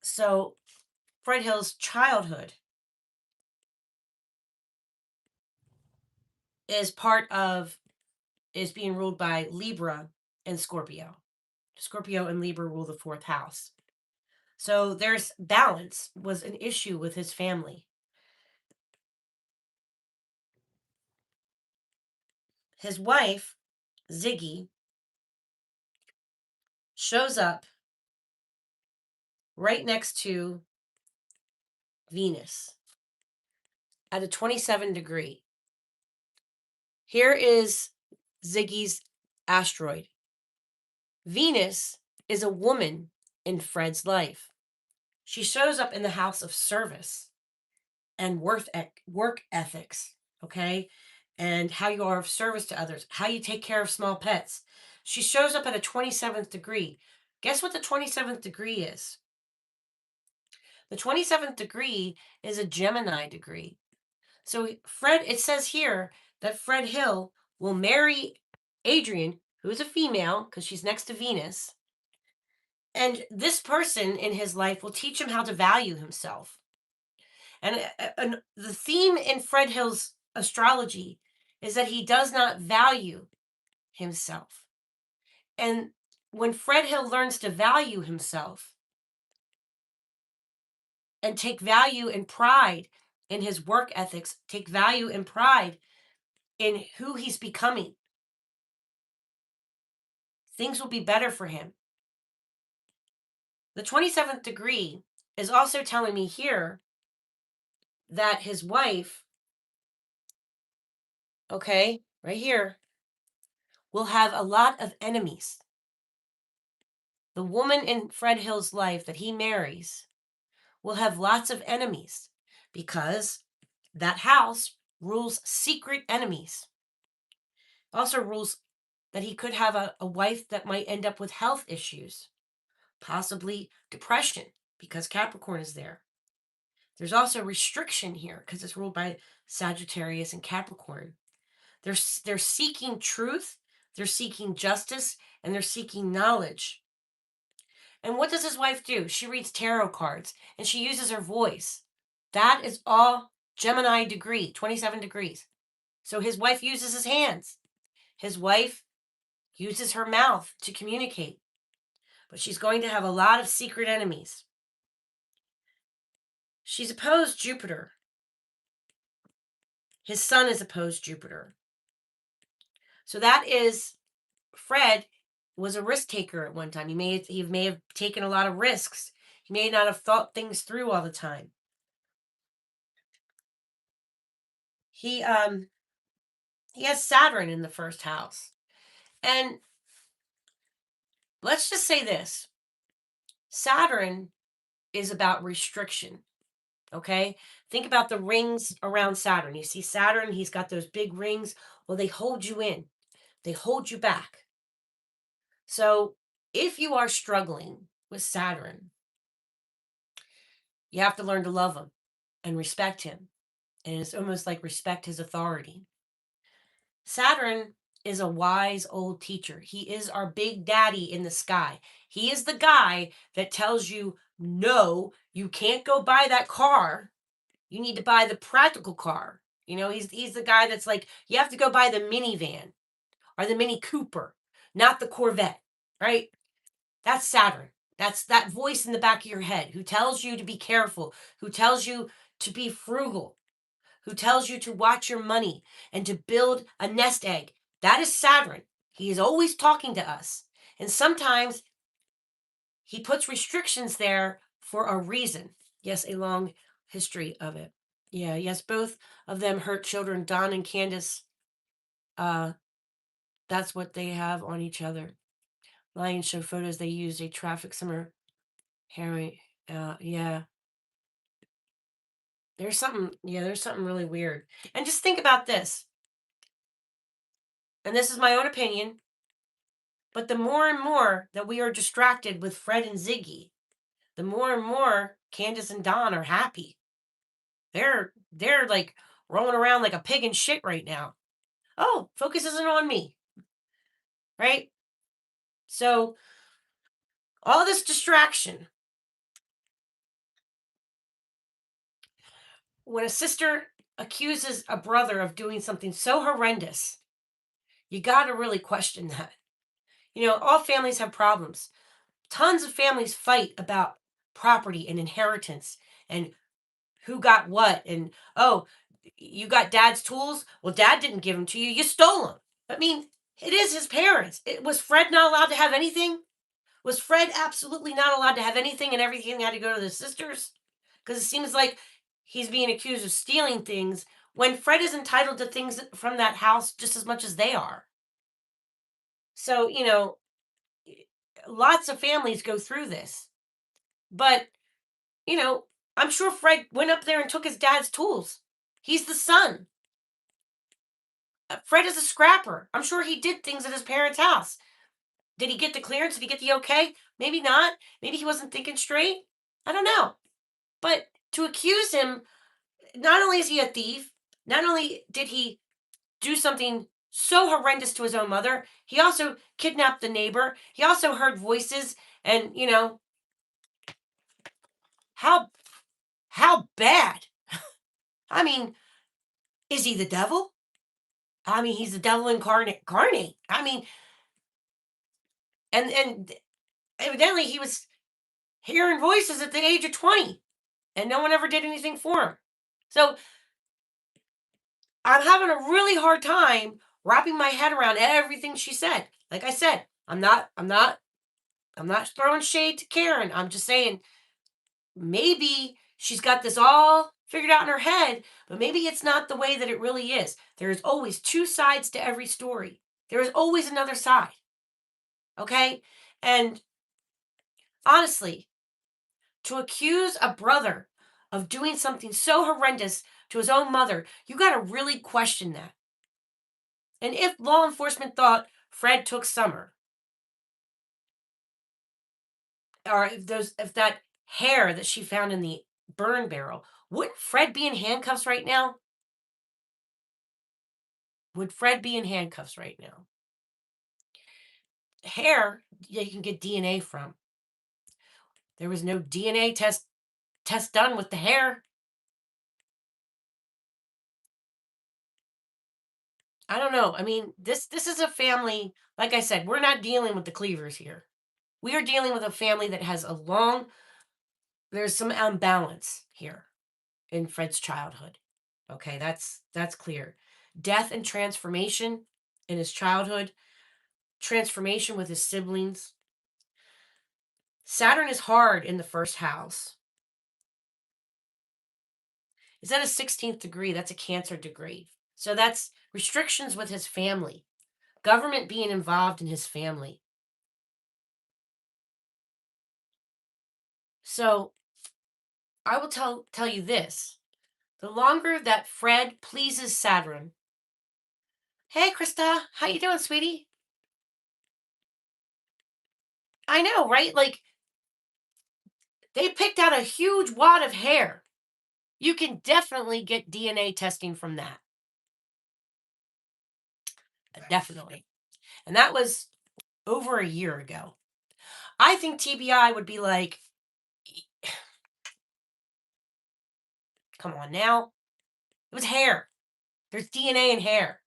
So, Fred Hill's childhood is part of is being ruled by Libra and Scorpio. Scorpio and Libra rule the fourth house. So there's balance was an issue with his family. His wife, Ziggy, shows up right next to Venus. at a 27 degree. Here is Ziggy's asteroid. Venus is a woman in Fred's life. She shows up in the house of service and work ethics, okay? And how you are of service to others, how you take care of small pets. She shows up at a 27th degree. Guess what the 27th degree is? The 27th degree is a Gemini degree. So Fred, it says here that Fred Hill will marry Adrian, who's a female because she's next to Venus. And this person in his life will teach him how to value himself. And the theme in Fred Hill's astrology is that he does not value himself. And when Fred Hill learns to value himself and take value and pride in his work ethics, take value and pride in who he's becoming, things will be better for him. The 27th degree is also telling me here that his wife, okay, right here, will have a lot of enemies. The woman in Fred Hill's life that he marries will have lots of enemies because that house rules secret enemies. Also rules that he could have a wife that might end up with health issues, possibly depression, because Capricorn is there. There's also restriction here because it's ruled by Sagittarius and Capricorn. They're seeking truth, they're seeking justice, and they're seeking knowledge. And what does his wife do? She reads tarot cards and she uses her voice. That is all Gemini degree, 27 degrees. So his wife uses his hands. His wife uses her mouth to communicate. But she's going to have a lot of secret enemies. She's opposed Jupiter. His sun is opposed Jupiter. So that is Fred was a risk taker at one time. He may have taken a lot of risks. He may not have thought things through all the time. He has Saturn in the first house. And let's just say this. Saturn is about restriction. Okay? Think about the rings around Saturn. You see Saturn, he's got those big rings. Well, they hold you in. They hold you back. So, if you are struggling with Saturn, you have to learn to love him and respect him. And it's almost like respect his authority. Saturn is a wise old teacher. He is our big daddy in the sky. He is the guy that tells you, no, you can't go buy that car. You need to buy the practical car. You know, he's the guy that's like, you have to go buy the minivan or the Mini Cooper, not the Corvette, right? That's Saturn. That's that voice in the back of your head who tells you to be careful, who tells you to be frugal, who tells you to watch your money and to build a nest egg. That is Saturn. He is always talking to us. And sometimes he puts restrictions there for a reason. Yes, a long history of it. Yeah, yes, both of them hurt children. Don and Candace, uh, that's what they have on each other. Lions show photos they used a traffic summer Harry. Yeah. There's something really weird. And just think about this. And this is my own opinion, but the more and more that we are distracted with Fred and Ziggy, the more and more Candace and Don are happy. They're like rolling around like a pig in shit right now. Oh, focus isn't on me. Right? So all this distraction. When a sister accuses a brother of doing something so horrendous, you got to really question that. You know, all families have problems. Tons of families fight about property and inheritance and who got what. And, oh, you got dad's tools? Well, dad didn't give them to you. You stole them. I mean, it is his parents. Was Fred not allowed to have anything? Was Fred absolutely not allowed to have anything and everything had to go to the sisters? Because it seems like he's being accused of stealing things when Fred is entitled to things from that house just as much as they are. So, lots of families go through this. But, you know, I'm sure Fred went up there and took his dad's tools. He's the son. Fred is a scrapper. I'm sure he did things at his parents' house. Did he get the clearance? Did he get the okay? Maybe not. Maybe he wasn't thinking straight. I don't know. But to accuse him, not only is he a thief, not only did he do something so horrendous to his own mother, he also kidnapped the neighbor. He also heard voices. And, how bad? I mean, is he the devil? I mean, he's the devil incarnate. I mean, and evidently he was hearing voices at the age of 20 and no one ever did anything for him. So I'm having a really hard time wrapping my head around everything she said. Like I said, I'm not throwing shade to Karen. I'm just saying maybe she's got this all figured out in her head, but maybe it's not the way that it really is. There's always two sides to every story. There is always another side. Okay? And honestly, to accuse a brother of doing something so horrendous to his own mother, you got to really question that. And if law enforcement thought Fred took Summer, or if that hair that she found in the burn barrel, wouldn't Fred be in handcuffs right now? Would Fred be in handcuffs right now? Hair, yeah, you can get DNA from. There was no DNA test done with the hair. I don't know. I mean, this is a family. Like I said, we're not dealing with the Cleavers here. We are dealing with a family that has a long. There's some imbalance here in Fred's childhood. Okay, that's clear. Death and transformation in his childhood, transformation with his siblings. Saturn is hard in the first house. Is that a 16th degree? That's a Cancer degree. So that's restrictions with his family, government being involved in his family. So I will tell you this. The longer that Fred pleases Saturn. Hey Krista, how you doing, sweetie? I know, right? Like they picked out a huge wad of hair. You can definitely get DNA testing from that. Definitely. And that was over a year ago. I think TBI would be like, come on now. It was hair. There's DNA in hair.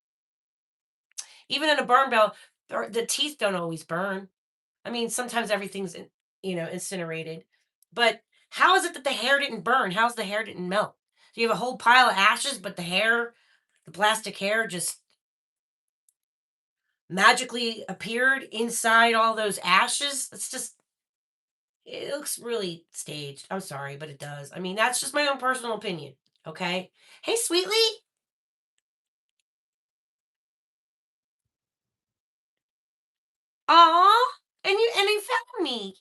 Even in a burn barrel, the teeth don't always burn. I mean, sometimes everything's incinerated. But how is it that the hair didn't burn? How's the hair didn't melt? So you have a whole pile of ashes, but the plastic hair just magically appeared inside all those ashes. It's just it looks really staged. I'm sorry, but it does. I mean, that's just my own personal opinion. Okay. Hey, Sweetly. Aw. And you found me.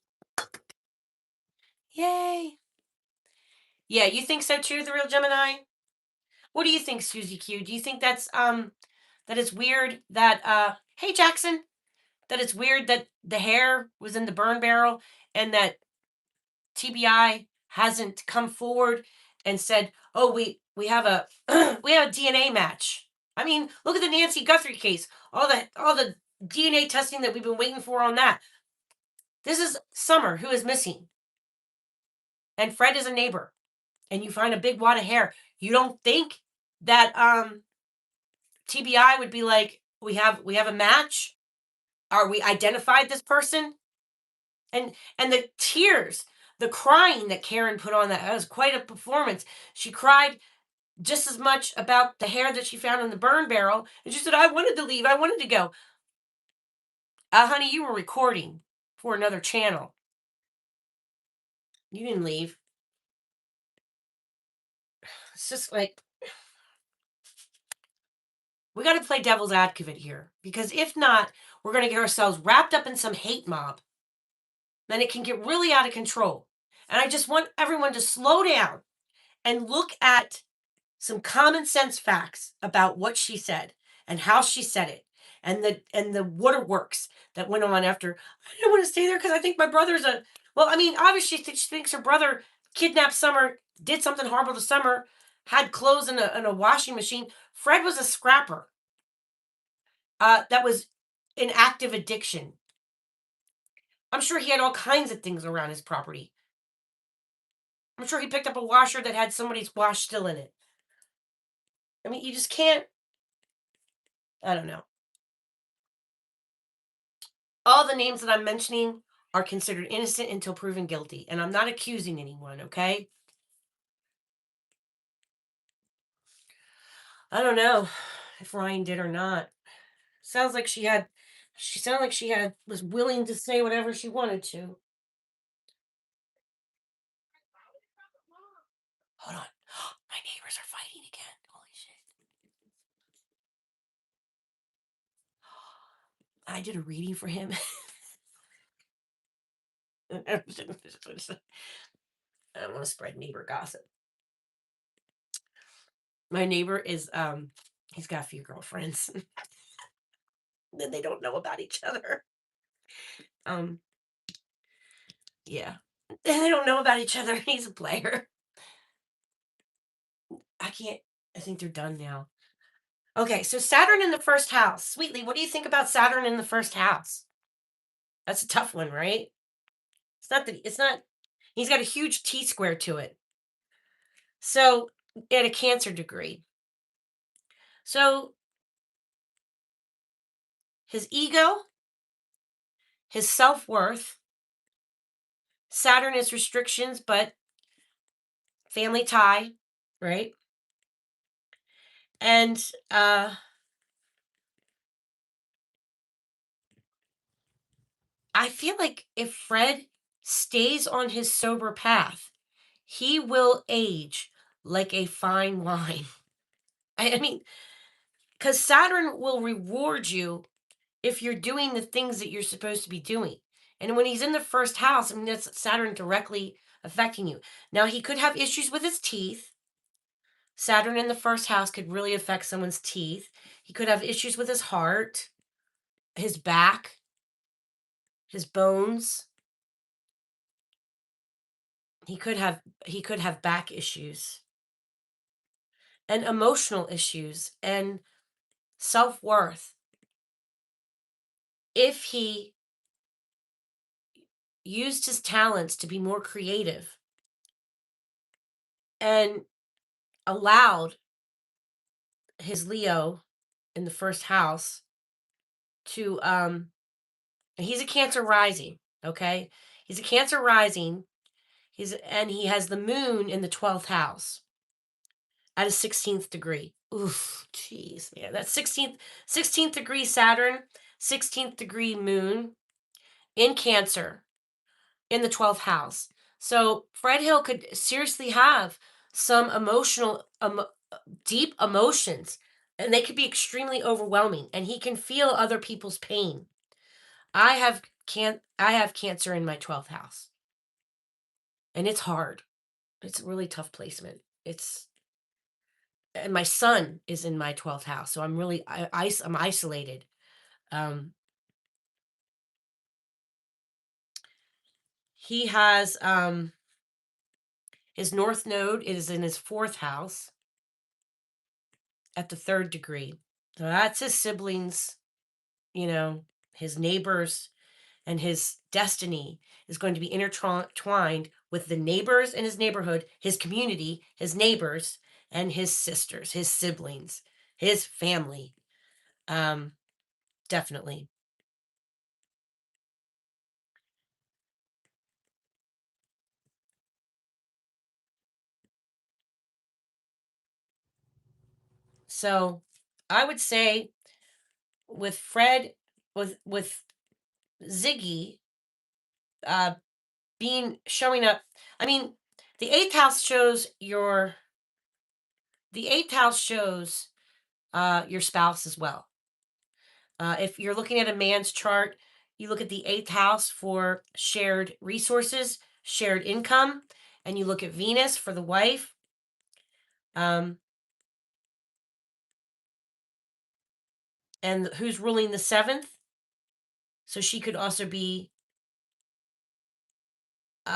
Yay. Yeah, you think so too, the real Gemini? What do you think, Susie Q? Do you think that it's weird that hey Jackson, that it's weird that the hair was in the burn barrel and that TBI hasn't come forward and said, "Oh, we have a we have a DNA match." I mean, look at the Nancy Guthrie case. All the DNA testing that we've been waiting for on that. This is Summer who is missing, and Fred is a neighbor, and you find a big wad of hair. You don't think that TBI would be like, we have a match? Are we identified this person? And the tears, the crying that Karen put on that was quite a performance. She cried just as much about the hair that she found in the burn barrel. And she said, I wanted to leave. I wanted to go. Honey, you were recording for another channel. You didn't leave. It's just like we got to play devil's advocate here because if not, we're going to get ourselves wrapped up in some hate mob. Then it can get really out of control. And I just want everyone to slow down and look at some common sense facts about what she said and how she said it and the waterworks that went on after. I didn't want to stay there because I think my brother's a well, I mean, obviously she thinks her brother kidnapped Summer, did something horrible to Summer, had clothes in a washing machine. Fred was a scrapper that was in active addiction. I'm sure he had all kinds of things around his property. I'm sure he picked up a washer that had somebody's wash still in it. I mean, you just can't. I don't know. All the names that I'm mentioning are considered innocent until proven guilty, and I'm not accusing anyone, okay? I don't know if Ryan did or not. Sounds like she sounded like she had was willing to say whatever she wanted to. Hold on. My neighbors are fighting again. Holy shit. I did a reading for him. I don't want to spread neighbor gossip. My neighbor is he's got a few girlfriends. Then they don't know about each other. Um yeah. They don't know about each other. He's a player. I can't I think they're done now. Okay, so Saturn in the first house. Sweetly, what do you think about Saturn in the first house? That's a tough one, right? It's not he's got a huge T square to it. So at a cancer degree. So his ego, his self-worth, Saturn is restrictions, but family tie, right? And I feel like if Fred stays on his sober path, he will age like a fine wine. I mean, because Saturn will reward you if you're doing the things that you're supposed to be doing. And when he's in the first house, I mean, that's Saturn directly affecting you. Now, he could have issues with his teeth. Saturn in the first house could really affect someone's teeth. He could have issues with his heart, his back, his bones. He could have back issues and emotional issues and self-worth if he used his talents to be more creative and allowed his Leo in the first house to he's a Cancer rising, okay? He's a Cancer rising. He has the moon in the 12th house at a 16th degree. Oof, jeez, man. That's 16th degree Saturn, 16th degree moon in Cancer in the 12th house. So Fred Hill could seriously have some deep emotions, and they could be extremely overwhelming, and he can feel other people's pain. I have Cancer in my 12th house, and it's hard. It's a really tough placement. It's and my son is in my 12th house, so I'm really I'm isolated. Um, he has his North Node is in his 4th house at the 3rd degree. So that's his siblings, you know, his neighbors, and his destiny is going to be intertwined with the neighbors in his neighborhood, his community, his neighbors, and his sisters, his siblings, his family. Um, definitely. So I would say with Fred, with Ziggy, uh, being showing up. I mean, the 8th house shows your The eighth house shows your spouse as well. If you're looking at a man's chart, you look at the eighth house for shared resources, shared income, and you look at Venus for the wife. Um, and who's ruling the seventh? So she could also be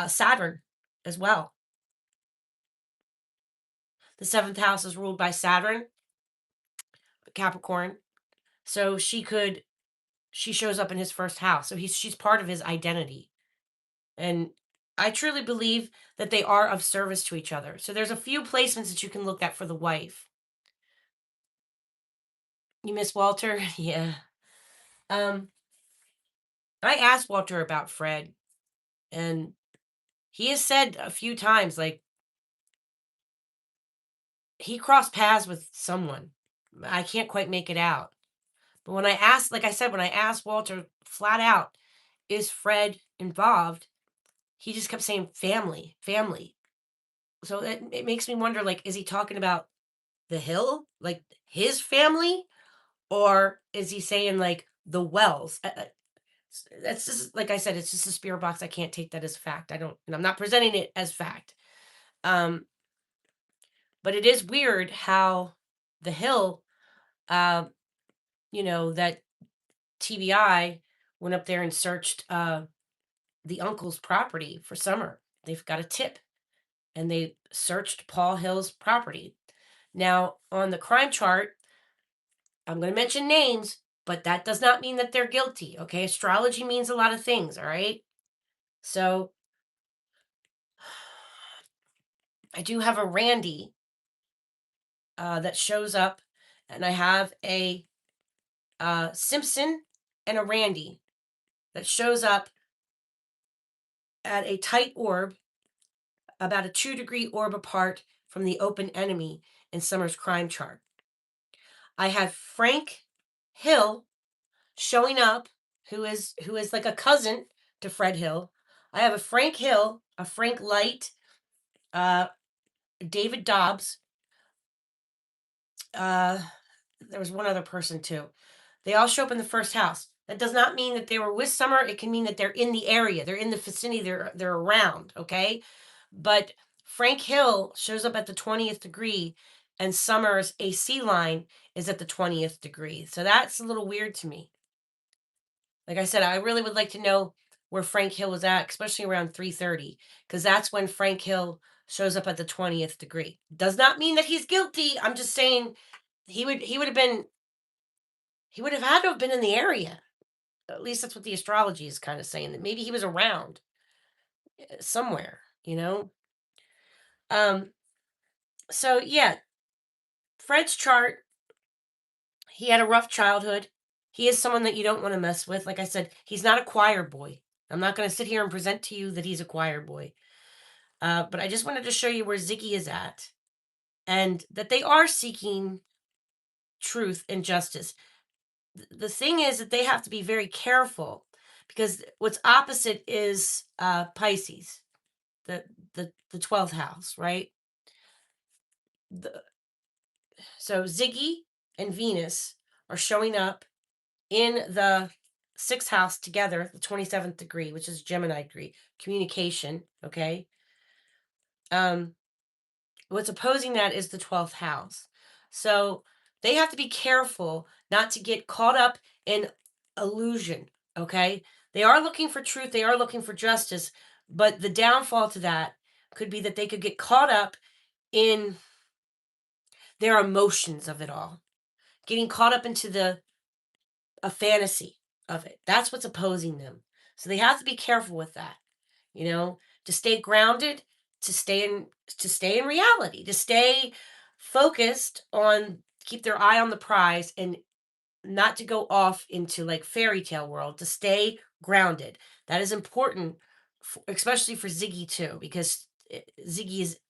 Saturn as well. The seventh house is ruled by Saturn, Capricorn. So she shows up in his first house. So she's part of his identity. And I truly believe that they are of service to each other. So there's a few placements that you can look at for the wife. You miss Walter? Yeah. Um, I asked Walter about Fred, and he has said a few times, like, he crossed paths with someone. I can't quite make it out. But when I asked, like I said, when I asked Walter flat out, is Fred involved? He just kept saying family, family. So it makes me wonder, like, is he talking about the hill, like his family, or is he saying like the Wells? That's just like I said, it's just a spirit box. I can't take that as fact. I don't, and I'm not presenting it as fact. Um, but it is weird how the hill, uh, that TBI went up there and searched the uncle's property for summer. They've got a tip, and they searched Paul Hill's property. Now on the crime chart, I'm going to mention names, but that does not mean that they're guilty. Okay, astrology means a lot of things. All right, so I do have a Randy that shows up, and I have a Simpson and a Randy that shows up at a tight orb, about a 2-degree orb apart from the open enemy in Summer's crime chart. I have Frank Hill showing up, who is like a cousin to Fred Hill. I have a Frank Hill, a Frank Light, uh, David Dobbs. Uh, there was one other person too. They all show up in the first house. That does not mean that they were with Summer. It can mean that they're in the area, they're in the vicinity, they're around. Okay, but Frank Hill shows up at the 20th degree, and Summer's AC line is at the 20th degree. So that's a little weird to me. Like I said, I really would like to know where Frank Hill was at, especially around 3:30, because that's when Frank Hill shows up at the 20th degree. Does not mean that he's guilty. I'm just saying he would have had to have been in the area. At least that's what the astrology is kind of saying, that maybe he was around somewhere. Um, so yeah, Fred's chart, he had a rough childhood. He is someone that you don't want to mess with. Like I said, he's not a choir boy. I'm not going to sit here and present to you that he's a choir boy. But I just wanted to show you where Ziggy is at, and that they are seeking truth and justice. The thing is that they have to be very careful, because what's opposite is Pisces, the 12th house, right? The, so Ziggy and Venus are showing up in the sixth house together, the 27th degree, which is Gemini degree, communication. Okay. Um, what's opposing that is the 12th house. So they have to be careful not to get caught up in illusion. Okay. They are looking for truth, they are looking for justice, but the downfall to that could be that they could get caught up in their emotions of it all, getting caught up into the a fantasy of it. That's what's opposing them. So they have to be careful with that, to stay grounded, to stay in reality, to stay focused on, keep their eye on the prize, and not to go off into like fairy tale world, to stay grounded. That is important, especially for Ziggy too, because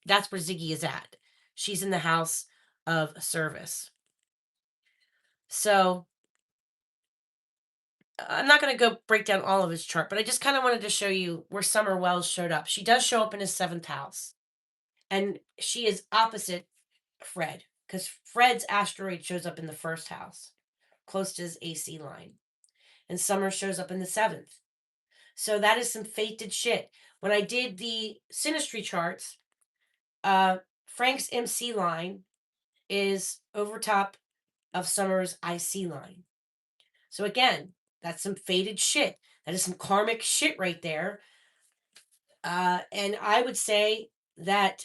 that's where Ziggy is at. She's in the house of service. So I'm not going to go break down all of his chart, but I just kind of wanted to show you where Summer Wells showed up. She does show up in his seventh house, and she is opposite Fred. because Fred's asteroid shows up in the first house, close to his AC line, and Summer shows up in the seventh. So that is some fated shit. When I did the synastry charts, Frank's MC line is over top of Summer's IC line. So again, that's some fated shit. That is some karmic shit right there. And I would say that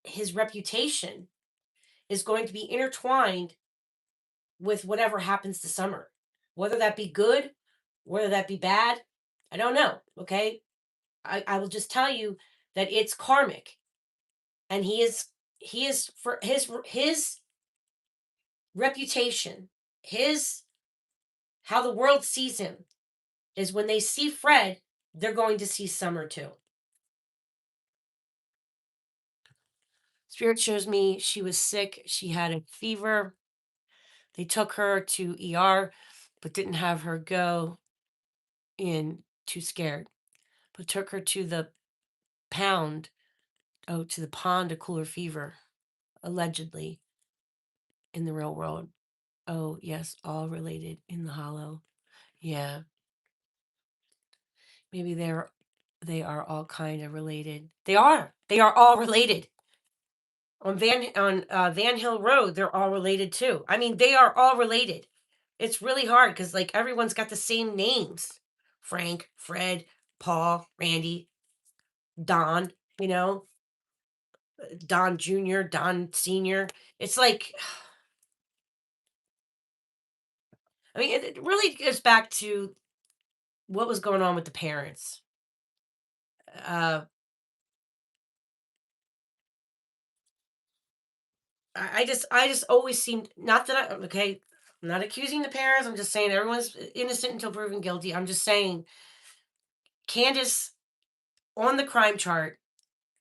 his reputation is going to be intertwined with whatever happens to Summer. Whether that be good, whether that be bad, I don't know. Okay. I will just tell you that it's karmic. And he is for his reputation, his how the world sees him is when they see Fred, they're going to see Summer too. Spirit shows me she was sick. She had a fever. They took her to ER, but didn't have her go in, too scared. But took her to the pound, to the pond to cool her fever, allegedly, in the real world. Oh, yes, all related in the hollow. Yeah. Maybe they are all kind of related. They are. They are all related. On Van Hill Road, they're all related too. I mean, they are all related. It's really hard because like everyone's got the same names: Frank, Fred, Paul, Randy, Don. You know, Don Junior, Don Senior. It's like, I mean, it really goes back to what was going on with the parents. Uh, I just always seemed, not that I, okay. I'm not accusing the parents. I'm just saying everyone's innocent until proven guilty. I'm just saying Candace on the crime chart,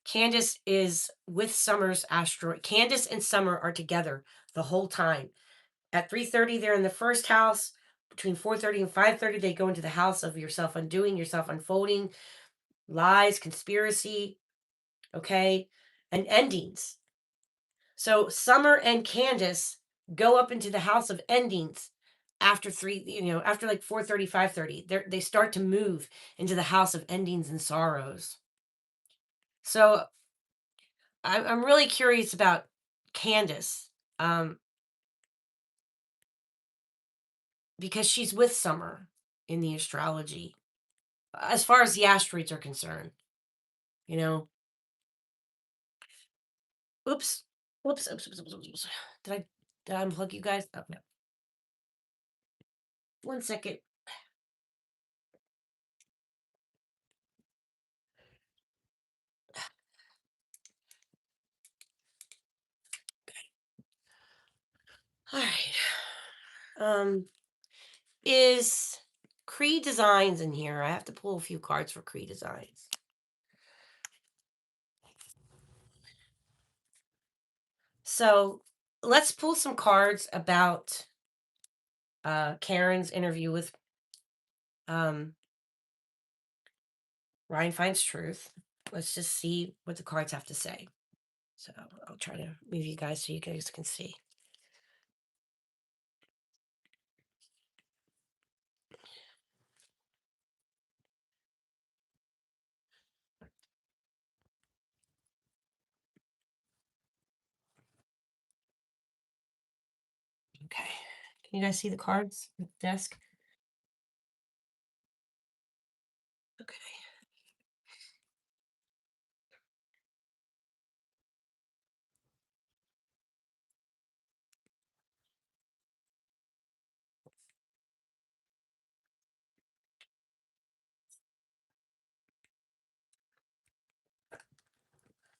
Candace is with Summer's asteroid. Candace and Summer are together the whole time. At 3:30, they're in the first house. Between 4:30 and 5:30, they go into the house of yourself undoing, yourself unfolding, lies, conspiracy, okay, and endings. So Summer and Candace go up into the house of endings after after like 4:30, 5:30. They start to move into the house of endings and sorrows. So I'm really curious about Candace, um, because she's with Summer in the astrology, as far as the asteroids are concerned. You know, oops, oops. Did I did I unplug you guys? Oh, no. 1 second. All right. Is Cree Designs in here? I have to pull a few cards for Cree Designs. So let's pull some cards about Karen's interview with um, Ryan Finds Truth. Let's just see what the cards have to say. So I'll try to move you guys so you guys can see. Okay. Can you guys see the cards at the desk? Okay.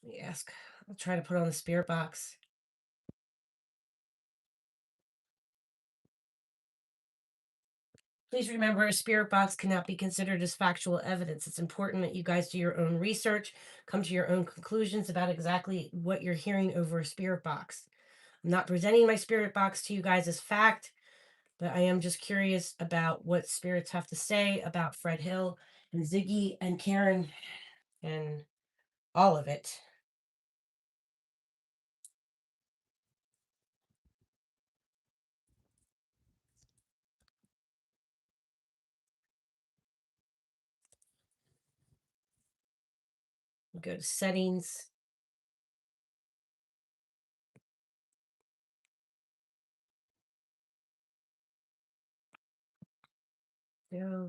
Let me ask. I'll try to put on the spirit box. Please remember, a spirit box cannot be considered as factual evidence. It's important that you guys do your own research, come to your own conclusions about exactly what you're hearing over a spirit box. I'm not presenting my spirit box to you guys as fact, but I am just curious about what spirits have to say about Fred Hill and Ziggy and Karen and all of it. Go to settings. Yeah.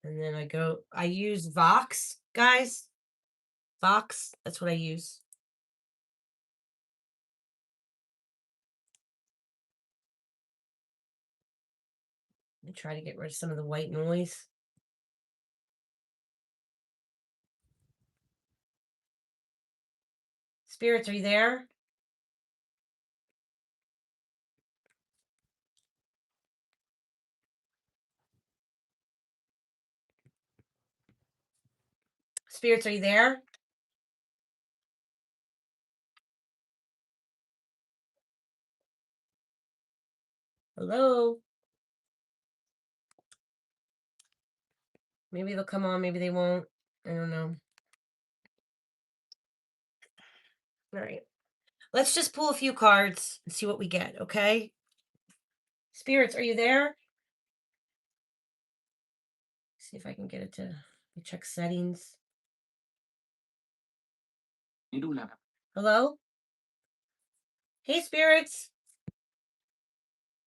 And then I use Vox, guys. Vox, that's what I use. I try to get rid of some of the white noise. Spirits, are you there? Spirits, are you there? Hello? Maybe they'll come on, maybe they won't. I don't know. All right. Let's just pull a few cards and see what we get, okay? Spirits, are you there? See if I can get it to check settings. Hello? Hey, spirits.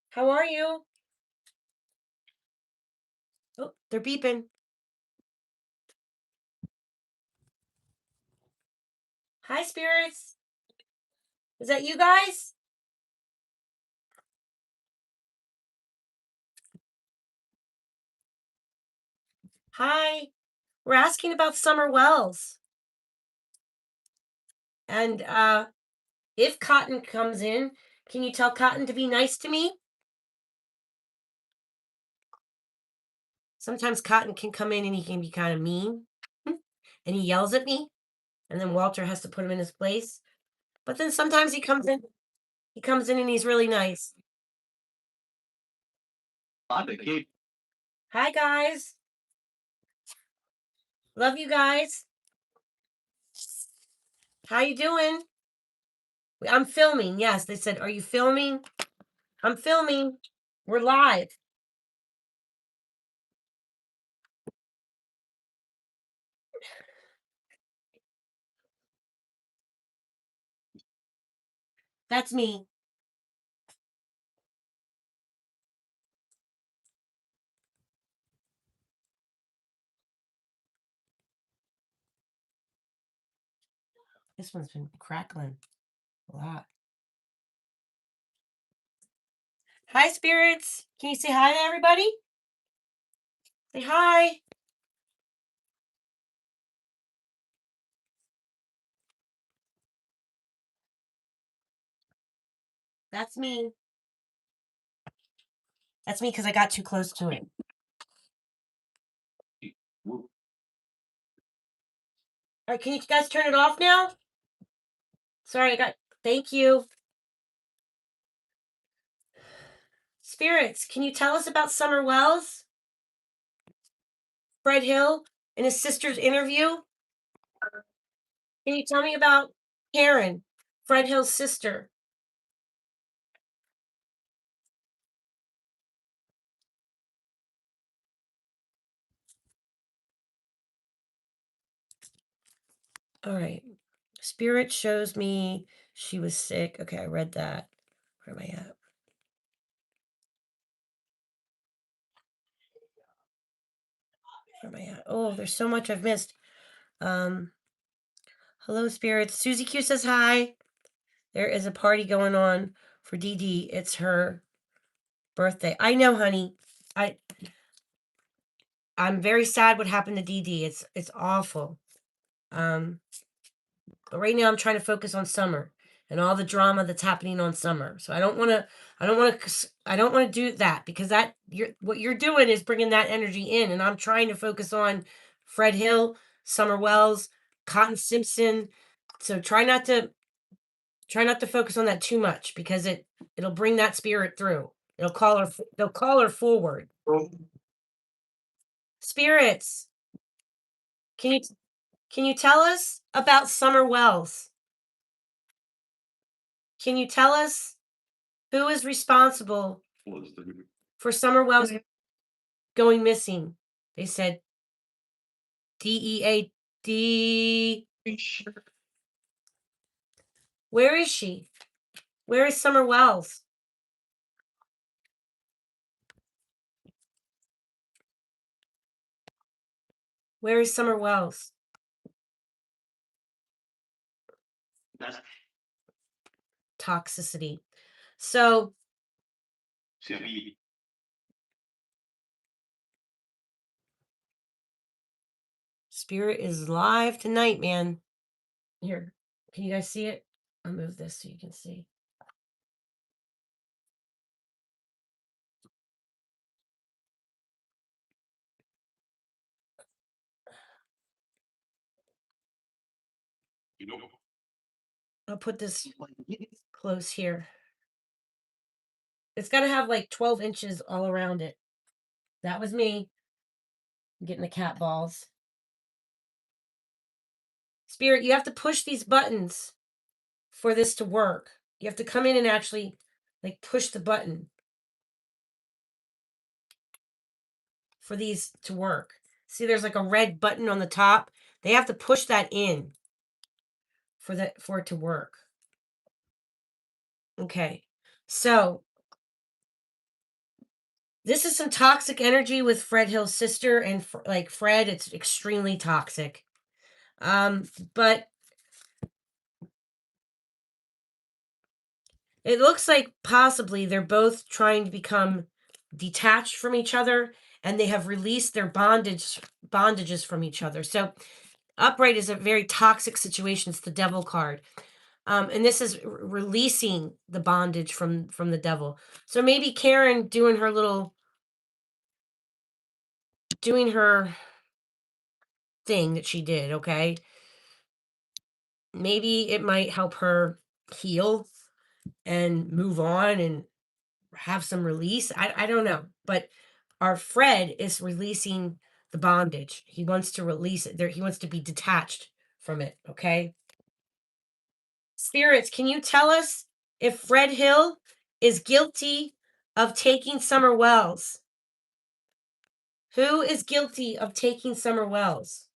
How are you? Oh, they're beeping. Hi, spirits. Is that you guys? Hi. We're asking about Summer Wells. And if Cotton comes in, can you tell Cotton to be nice to me? Sometimes Cotton can come in and he can be kind of mean. And he yells at me. And then Walter has to put him in his place. But then sometimes he comes in. He comes in and he's really nice. Hi, guys. Love you guys. How you doing? I'm filming. Yes, they said, are you filming? I'm filming. We're live. That's me. This one's been crackling a lot. Hi, spirits. Can you say hi to everybody? Say hi. That's me. That's me because I got too close to it. All right, can you guys turn it off now? Sorry, thank you. Spirits, can you tell us about Summer Wells? Fred Hill and his sister's interview? Can you tell me about Karen, Fred Hill's sister? All right. Spirit shows me she was sick. Okay, I read that. Where am I at? Where am I at? Oh, there's so much I've missed. Hello, spirits. Susie Q says hi. There is a party going on for Dee Dee. It's her birthday. I know, honey. I'm very sad what happened to Dee Dee. It's awful. But right now I'm trying to focus on summer and all the drama that's happening on summer. So I don't want to do that because what you're doing is bringing that energy in, and I'm trying to focus on Fred Hill, Summer Wells, Cotton Simpson. So try not to focus on that too much because it'll bring that spirit through. They'll call her forward. Spirits, can you tell us about Summer Wells? Can you tell us who is responsible for Summer Wells going missing? They said DEA D. Where is she? Where is Summer Wells? Where is Summer Wells? Toxicity. So Spirit is live tonight, man. Here, can you guys see it? I'll move this so you can see. I'll put this close here. It's got to have like 12 inches all around it. That was me getting the cat balls. Spirit, you have to push these buttons for this to work. You have to come in and actually like push the button for these to work. See, there's like a red button on the top. They have to push that in for it to work. Okay. So this is some toxic energy with Fred Hill's sister, and like Fred, it's extremely toxic. But it looks like possibly they're both trying to become detached from each other, and they have released their bondages from each other. So upright is a very toxic situation. It's the devil card. And this is releasing the bondage from the devil. So maybe Karen doing her thing that she did, okay? Maybe it might help her heal and move on and have some release. I don't know. But our Fred is releasing the bondage. He wants to release it. He wants to be detached from it, okay? Spirits, can you tell us if Fred Hill is guilty of taking Summer Wells? Who is guilty of taking Summer Wells?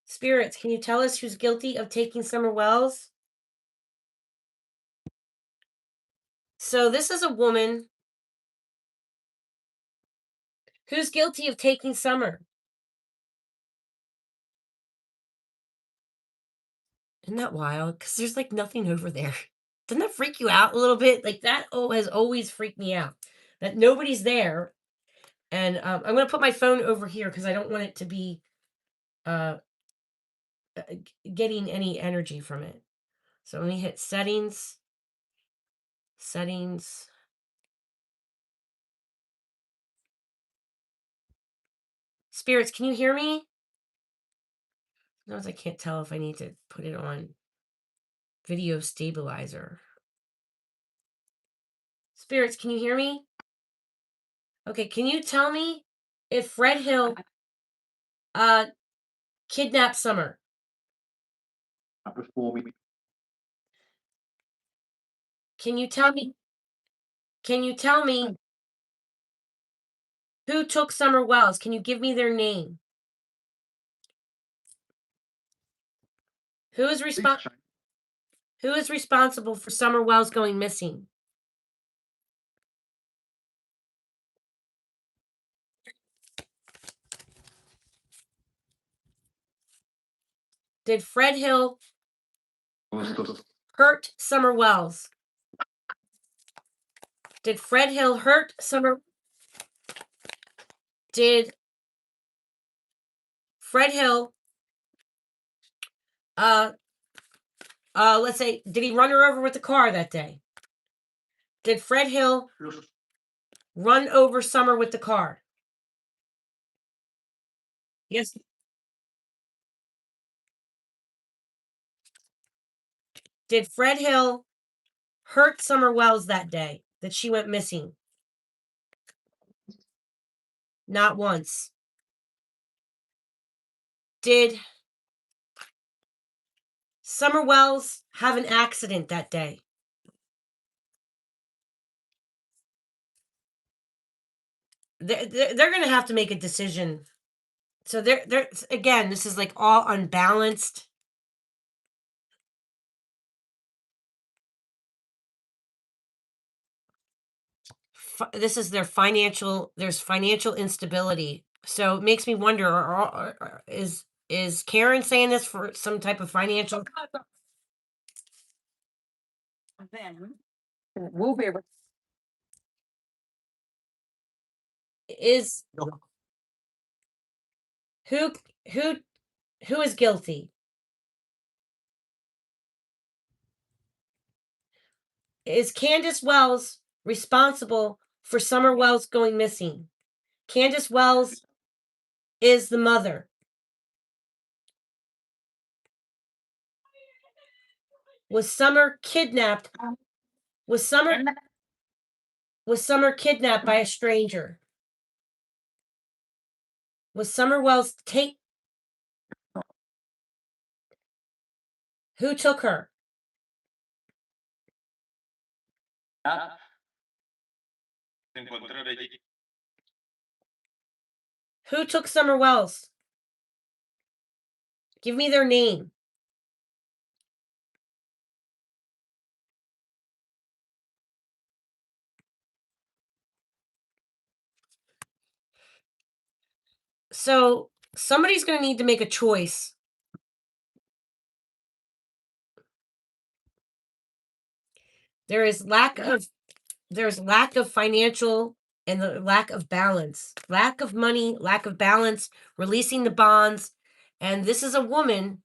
Spirits, can you tell us who's guilty of taking Summer Wells? So this is a woman who's guilty of taking Summer. Isn't that wild? Because there's like nothing over there. Doesn't that freak you out a little bit? Like that has always freaked me out. That nobody's there. And I'm going to put my phone over here because I don't want it to be uh, getting any energy from it. So let me hit settings. Settings. Spirits, can you hear me? Sometimes I can't tell if I need to put it on video stabilizer. Spirits, can you hear me? Okay, can you tell me if Fred Hill kidnapped Summer? Can you tell me who took Summer Wells? Can you give me their name? Who is responsible for Summer Wells going missing? Did Fred Hill hurt Summer Wells? Did Fred Hill hurt Summer? Did Fred Hill let's say, did he run her over with the car that day? Did Fred Hill run over Summer with the car? Yes. Did Fred Hill hurt Summer Wells that day that she went missing? Not once. Did Summer Wells have an accident that day? they're going to have to make a decision. So they're again, this is like all unbalanced. This is their there's financial instability. So it makes me wonder, is Karen saying this for some type of financial? Is who who who is guilty? Is Candace Wells responsible for Summer Wells going missing? Candace Wells is the mother. Was Summer kidnapped? Was Summer kidnapped by a stranger? Was Summer Wells take? Who took her? Who took Summer Wells? Give me their name. So somebody's going to need to make a choice. There is there's lack of financial and the lack of balance, lack of money, lack of balance, releasing the bonds. And this is a woman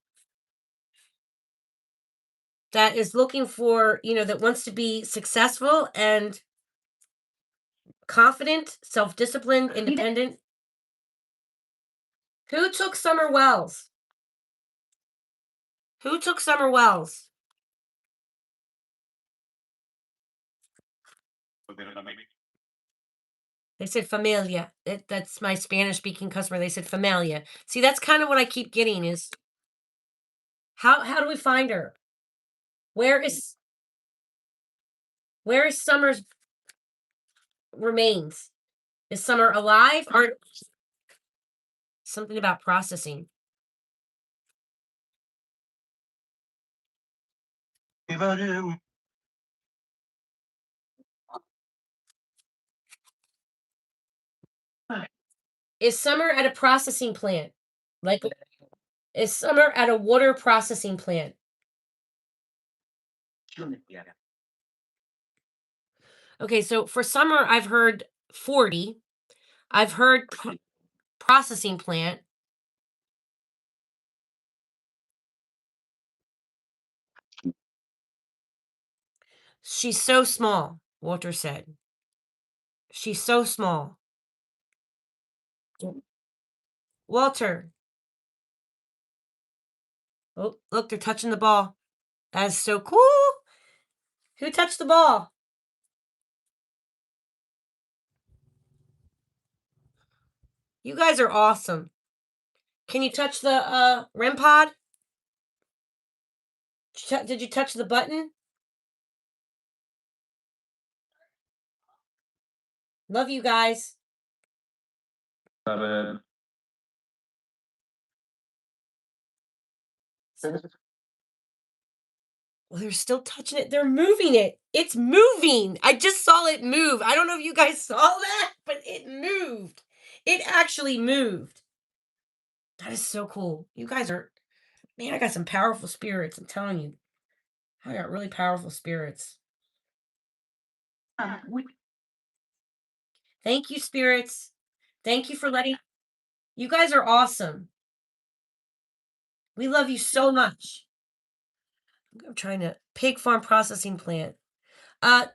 that is looking for, that wants to be successful and confident, self-disciplined, independent. Who took Summer Wells? Who took Summer Wells? They said familia. That's my Spanish speaking customer. They said familia. See, that's kind of what I keep getting is how do we find her? Where is Summer's remains? Is Summer alive or something about processing? Is Summer at a processing plant? Like, is Summer at a water processing plant? Okay, so for Summer, I've heard 40. I've heard processing plant. She's so small, Walter said. She's so small. Walter. Oh, look, they're touching the ball. That's so cool. Who touched the ball? You guys are awesome. Can you touch the REM pod? Did you touch the button? Love you guys. Well, they're still touching it. They're moving it. It's moving. I just saw it move. I don't know if you guys saw that, but it moved. It actually moved. That is so cool. You guys are, man, I got some powerful spirits. I'm telling you. I got really powerful spirits. Thank you, spirits. Thank you for letting. You guys are awesome. We love you so much. I'm trying to pig farm processing plant. Uh,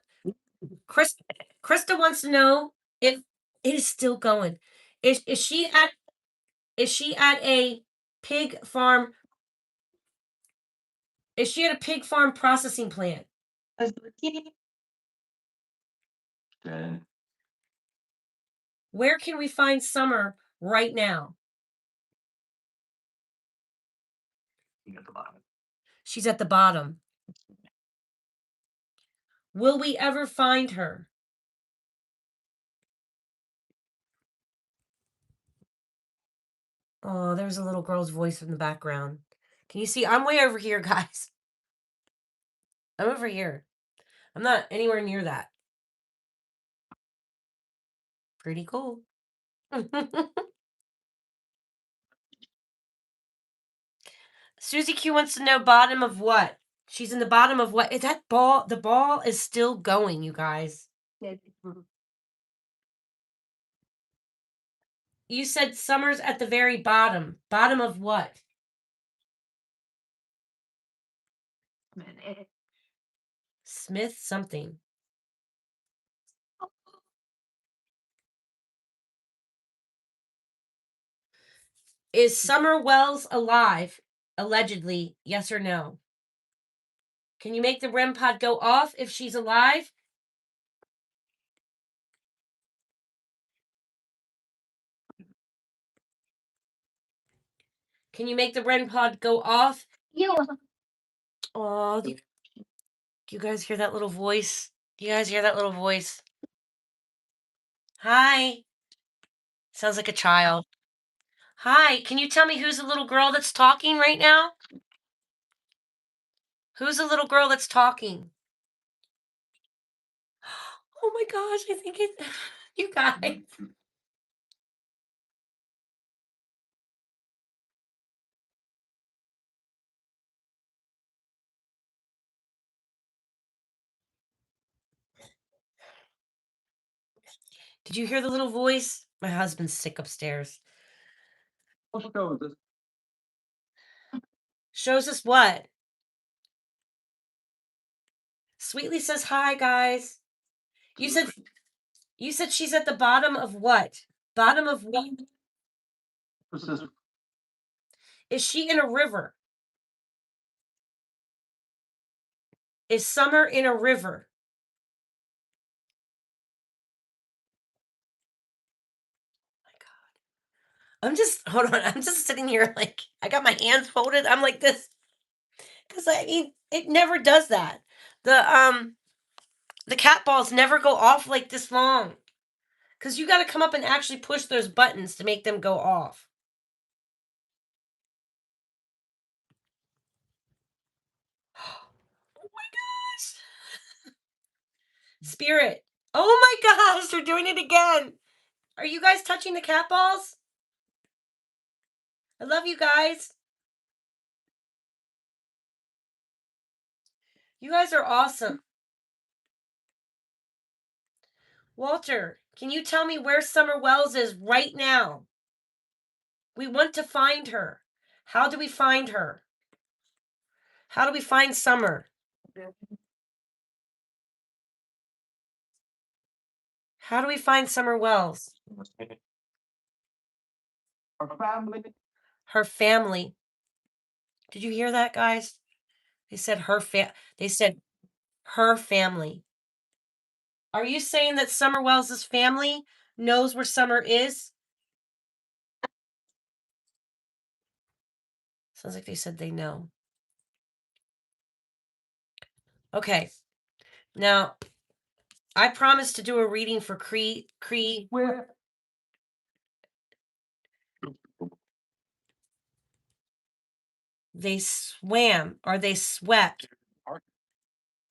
Chris, Krista wants to know if it is still going. Is she at a pig farm? Is she at a pig farm processing plant? Where can we find Summer right now? She's at the bottom. Will we ever find her? Oh, there's a little girl's voice in the background. Can you see? I'm way over here, guys. I'm over here. I'm not anywhere near that. Pretty cool. Susie Q wants to know bottom of what? She's in the bottom of what? Is that ball? The ball is still going, you guys. You said Summer's at the very bottom. Bottom of what? Smith something. Is Summer Wells alive? Allegedly, yes or no? Can you make the REM pod go off if she's alive? Can you make the REM pod go off? Oh, you guys hear that little voice? You guys hear that little voice? Hi. Sounds like a child. Hi, can you tell me who's the little girl that's talking right now? Who's the little girl that's talking? Oh my gosh, I think it. You guys. Did you hear the little voice? My husband's sick upstairs. Shows us what? Sweetly says hi, guys. You said she's at the bottom of what? Bottom of what? Is she in a river? Is Summer in a river? My God. I'm just hold on. I'm just sitting here like I got my hands folded. I'm like this. Because I mean it never does that. The cat balls never go off like this long. Because you got to come up and actually push those buttons to make them go off. Oh my gosh. Spirit. Oh my gosh, they're doing it again. Are you guys touching the cat balls? I love you guys. You guys are awesome. Walter, can you tell me where Summer Wells is right now? We want to find her. How do we find her? How do we find Summer? How do we find Summer Wells? Her family. Did you hear that, guys? They said they said her family. Are you saying that Summer Wells' family knows where Summer is? Sounds like they said they know. Okay. Now, I promised to do a reading for Cree. They swam or they swept.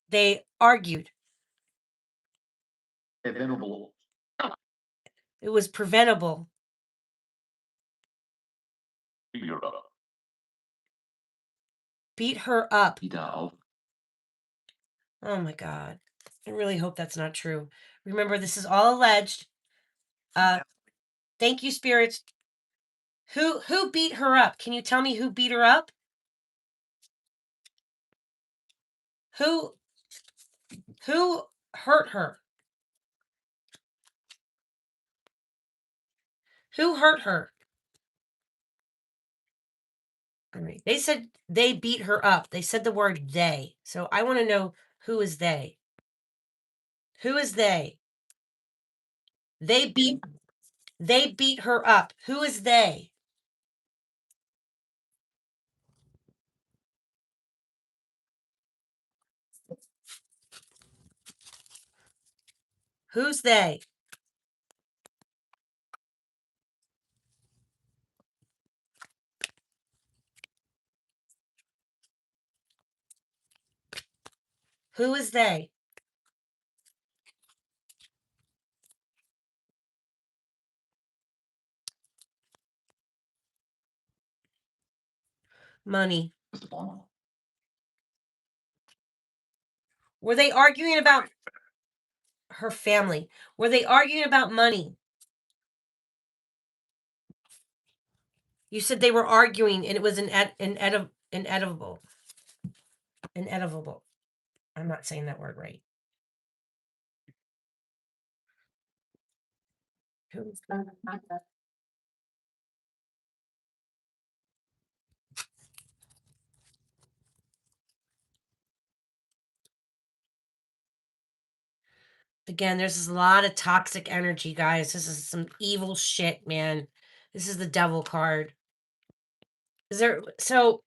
They argued. It was preventable. Beat her up. Oh my God. I really hope that's not true. Remember, this is all alleged. Thank you, spirits. Who beat her up? Can you tell me who beat her up? Who hurt her? Who hurt her? All right. They said they beat her up. They said the word they. So I want to know who is they? Who is they? They beat her up. Who is they? Who's they? Who is they? Money. Were they arguing about her family? Were they arguing about money? You said they were arguing and it was inedible. Inedible. I'm not saying that word right. Who's Again, there's a lot of toxic energy, guys. This is some evil shit, man. This is the devil card. Is there so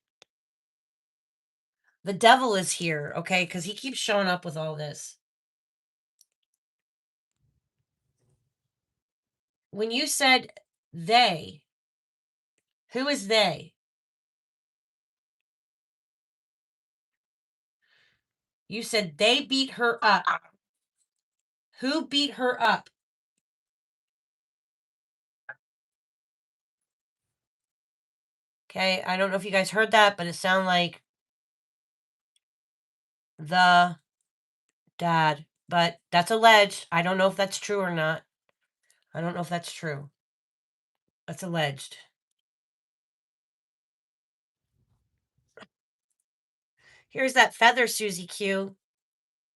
the devil is here, okay? Because he keeps showing up with all this. When you said they, who is they? You said they beat her up. Who beat her up? Okay, I don't know if you guys heard that, but it sounded like the dad. But that's alleged. I don't know if that's true or not. I don't know if that's true. That's alleged. Here's that feather, Susie Q,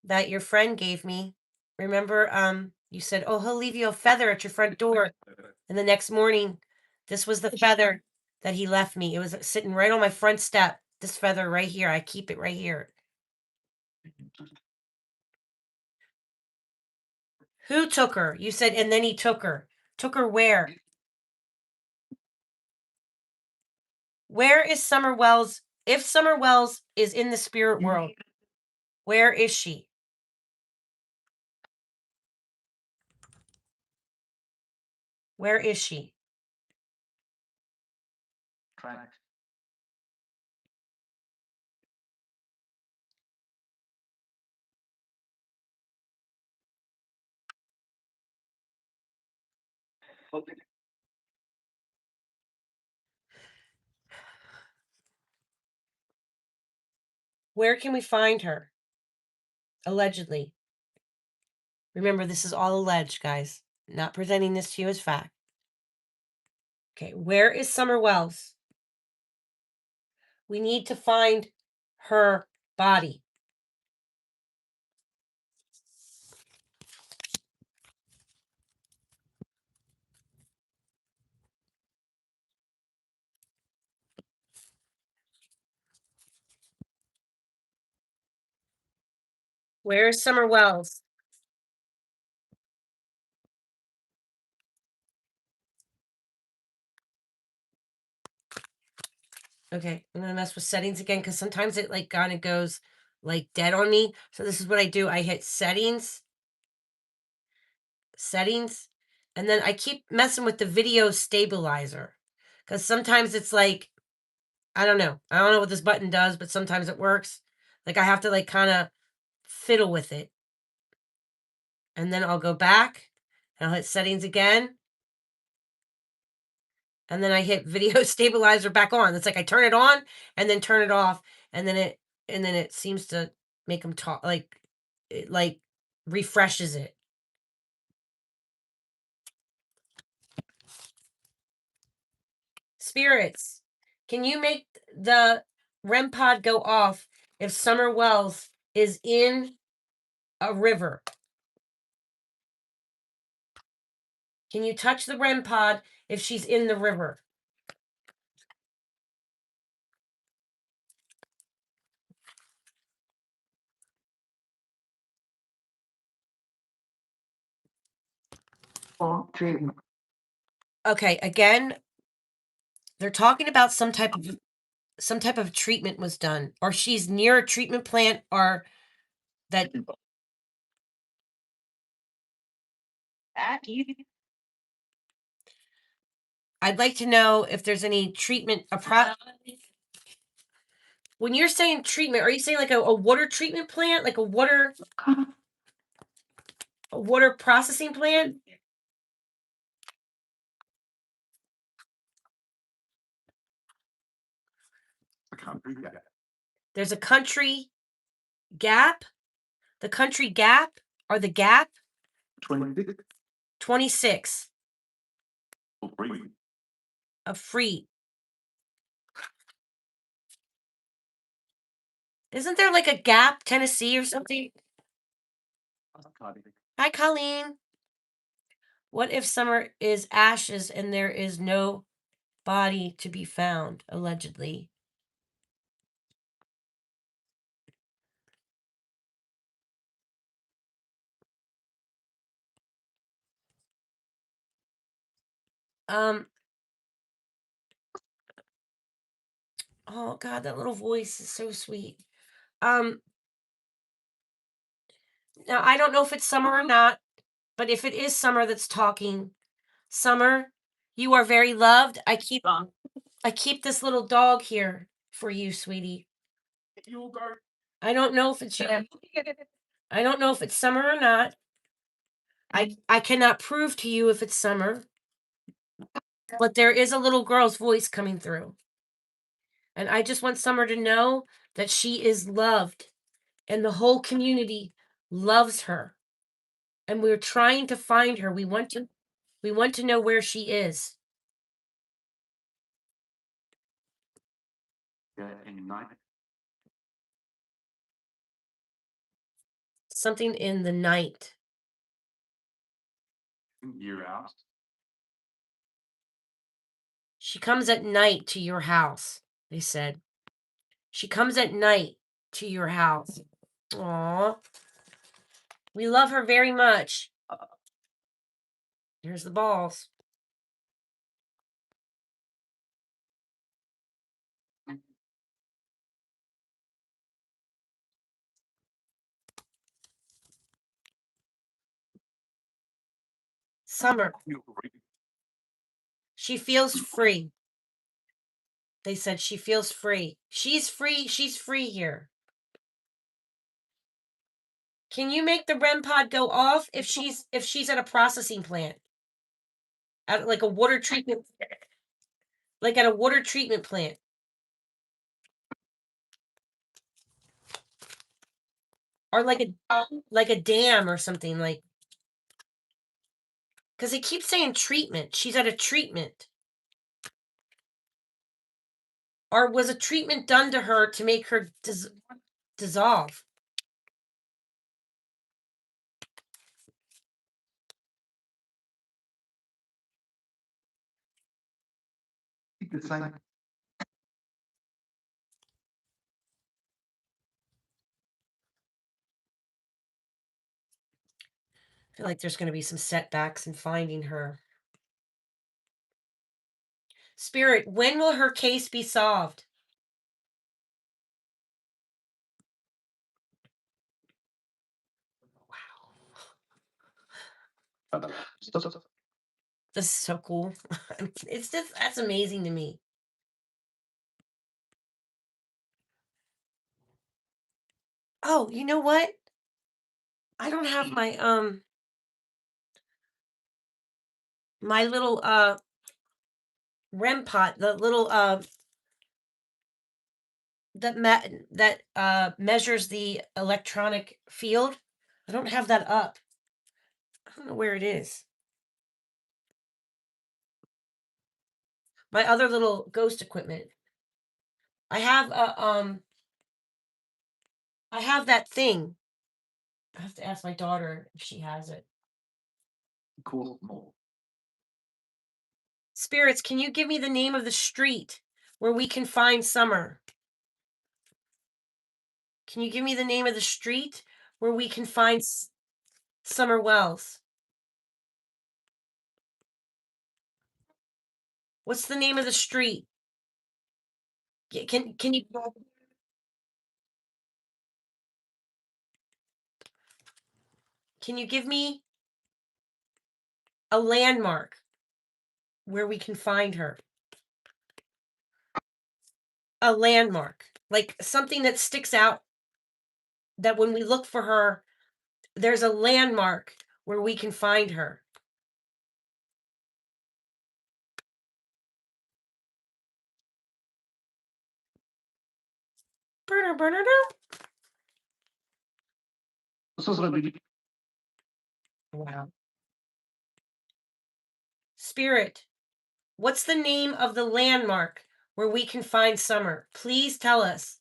that your friend gave me. Remember, you said, "Oh, he'll leave you a feather at your front door." And the next morning, this was the feather that he left me. It was sitting right on my front step. This feather right here. I keep it right here. Who took her? You said, and then he took her. Took her where? Where is Summer Wells? If Summer Wells is in the spirit world, where is she? Where is she? Where can we find her? Allegedly. Remember, this is all alleged, guys. Not presenting this to you as fact. Okay, where is Summer Wells? We need to find her body. Where is Summer Wells? Okay, I'm gonna mess with settings again because sometimes it like kind of goes like dead on me. So this is what I do. I hit settings, settings, and then I keep messing with the video stabilizer because sometimes it's like I don't know. I don't know what this button does, but sometimes it works. Like I have to like kind of fiddle with it. And then I'll go back and I'll hit settings again. And then I hit video stabilizer back on. It's like I turn it on and then turn it off and then it seems to make them talk like it like refreshes it. Spirits, can you make the REM pod go off if Summer Wells is in a river? Can you touch the REM pod if she's in the river? Okay, again, they're talking about some type of treatment was done, or she's near a treatment plant, or that I'd like to know if there's any treatment, When you're saying treatment, are you saying like a water treatment plant, like a water processing plant? There's a country gap, the country gap, or the gap 26 of free. Isn't there like a gap, Tennessee or something? Hi, Colleen. What if summer is ashes and there is no body to be found, allegedly? Um, oh God, that little voice is so sweet. Um, Now I don't know if it's Summer or not, but if it is Summer that's talking, Summer, you are very loved. I keep this little dog here for you, sweetie. I don't know if it's you. I don't know if it's Summer or not. I cannot prove to you if it's Summer, but there is a little girl's voice coming through. And I just want Summer to know that she is loved and the whole community loves her. And we're trying to find her. We want to know where she is. Something in the night. She comes at night to your house, they said. She comes at night to your house. Aw. We love her very much. Here's the balls. Summer. She feels free. They said she feels free. She's free. She's free here. Can you make the REM pod go off if she's at a processing plant? At like a water treatment, like at a water treatment plant. Or like a dam or something, like, because they keep saying treatment. She's at a treatment. Or was a treatment done to her to make her dissolve? I feel like there's going to be some setbacks in finding her. Spirit, when will her case be solved? This is so cool. It's just, that's amazing to me. Oh, you know what? I don't have my little REM pot, the little that measures the electronic field. I don't have that up. I don't know where it is. My other little ghost equipment. I have I have that thing. I have to ask my daughter if she has it. Spirits, can you give me the name of the street where we can find Summer? Can you give me the name of the street where we can find Summer Wells? What's the name of the street? Can you give me a landmark where we can find her? A landmark. like something that sticks out that when we look for her, there's a landmark where we can find her. Burner, burner, wow. Spirit, what's the name of the landmark where we can find Summer? Please tell us.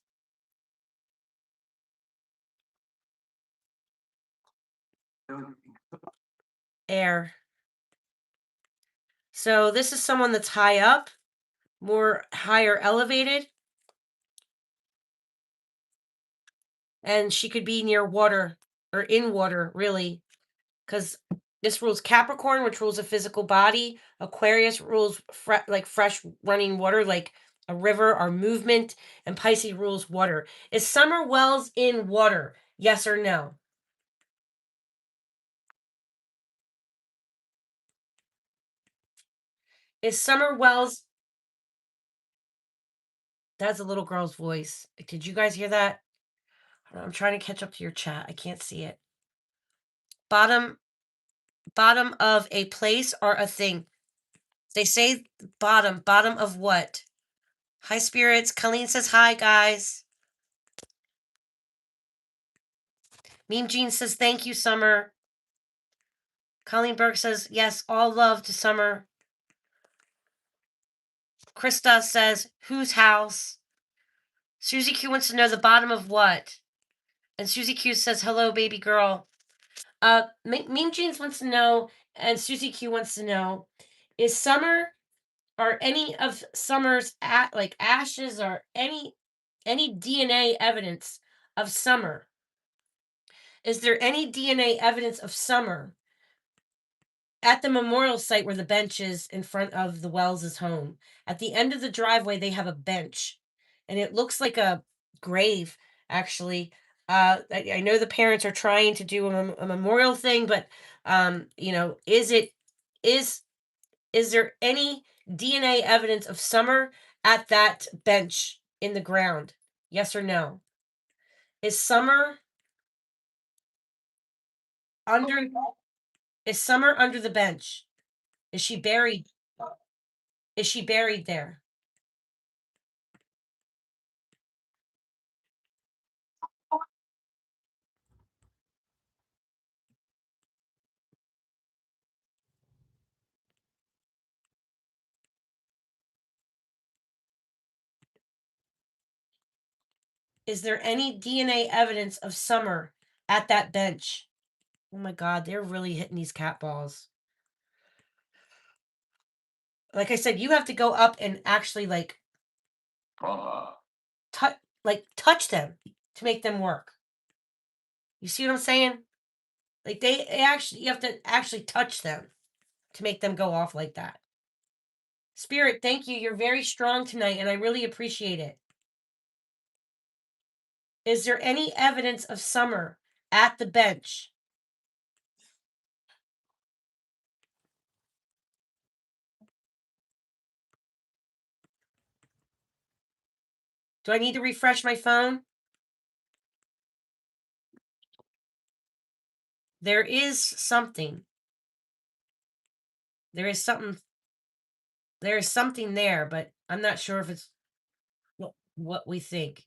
Air. So this is someone that's high up, more higher elevated, and she could be near water or in water, really, because this rules Capricorn, which rules a physical body. Aquarius rules like fresh running water, like a river or movement, and Pisces rules water. Is Summer Wells in water? Yes or no? Is Summer Wells? That's a little girl's voice. Did you guys hear that? I'm trying to catch up to your chat. I can't see it. Bottom of a place or a thing. They say bottom of what? Hi spirits. Colleen says hi, guys. Meme Jean says thank you, Summer. Colleen Burke says yes, all love to Summer. Krista says whose house? Susie Q wants to know the bottom of what? And Susie Q says hello, baby girl. Meme Jeans wants to know, and Susie Q wants to know, is Summer or any of Summer's like ashes or any DNA evidence of Summer? Is there any DNA evidence of Summer at the memorial site where the bench is in front of the Wells' home? At the end of the driveway, they have a bench, and it looks like a grave, actually. I know the parents are trying to do a memorial thing, but is is there any DNA evidence of Summer at that bench in the ground? Yes or no? Is Summer under is Summer under the bench? Is she buried? Is she buried there? Is there any DNA evidence of Summer at that bench? Oh my god, they're really hitting these cat balls. Like I said, you have to go up and actually touch touch them to make them work. You see what I'm saying? Like they actually you have to actually touch them to make them go off like that. Spirit, thank you. You're very strong tonight and I really appreciate it. Is there any evidence of Summer at the bench? Do I need to refresh my phone? There is something. There is something. There is something there, but I'm not sure if it's what we think.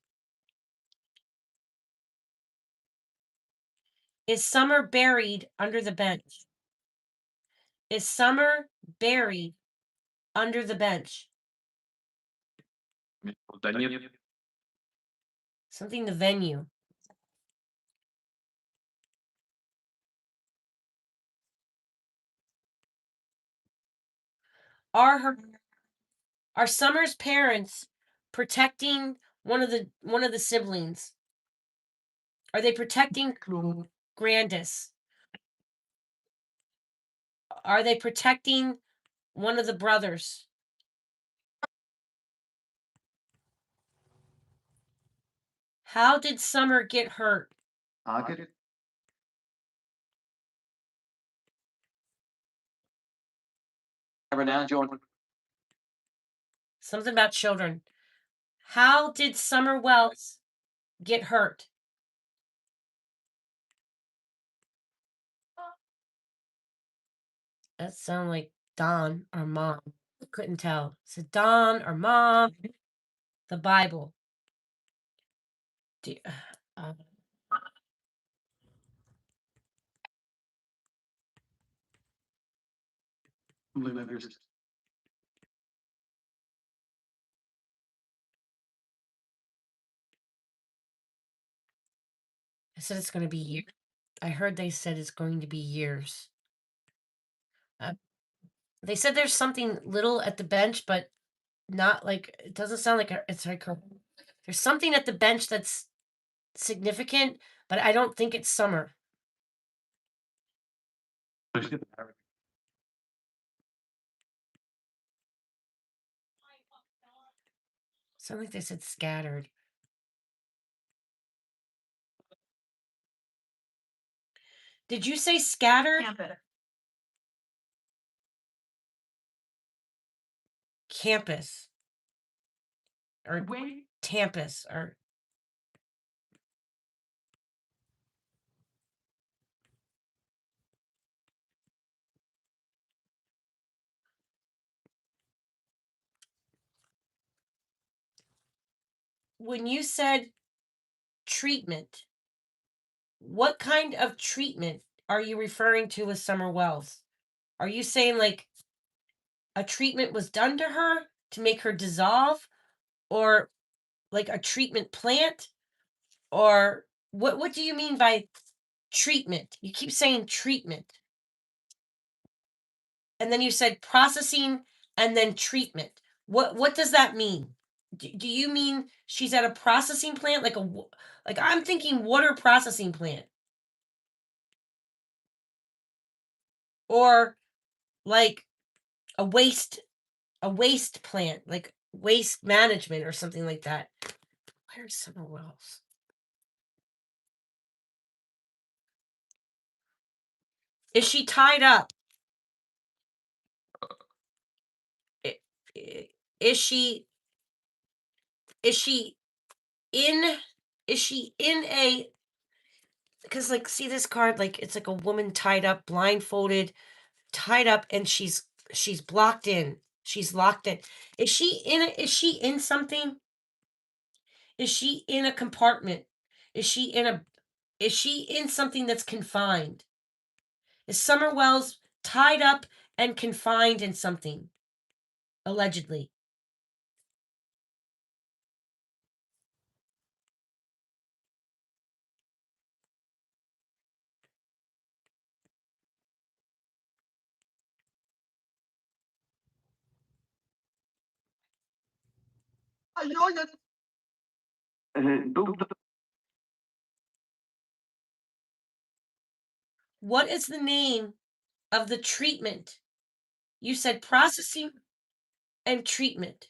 Is Summer buried under the bench? Is Summer buried under the bench? Something the venue. Are her are Summer's parents protecting one of the siblings? Are they protecting Grandis? Are they protecting one of the brothers? How did Summer get hurt? Something about children. How did Summer Wells get hurt? That sounded like Don or Mom. Couldn't tell. Is it Don or Mom? The Bible. Do, uh, I said it's going to be years. I heard they said it's going to be years. Uh, they said there's something little at the bench, but not like it doesn't sound like it's like there's something at the bench that's significant, but I don't think it's Summer. Sound like they said scattered. Did you say scattered? Campus or Tampus or when you said treatment, what kind of treatment are you referring to with Summer Wells? Are you saying like a treatment was done to her to make her dissolve, or like a treatment plant, or what do you mean by treatment? You keep saying treatment. And then you said processing and then treatment. What does that mean? Do you mean she's at a processing plant like like I'm thinking water processing plant or like a waste plant like waste management or something like that. Where's Summer Wells? Is she tied up? I- i- Is she is she in is she in a because like see this card like it's like a woman tied up blindfolded tied up and she's blocked in she's locked in is she in something is she in a compartment is she in something that's confined is Summer Wells tied up and confined in something allegedly what is the name of the treatment you said processing and treatment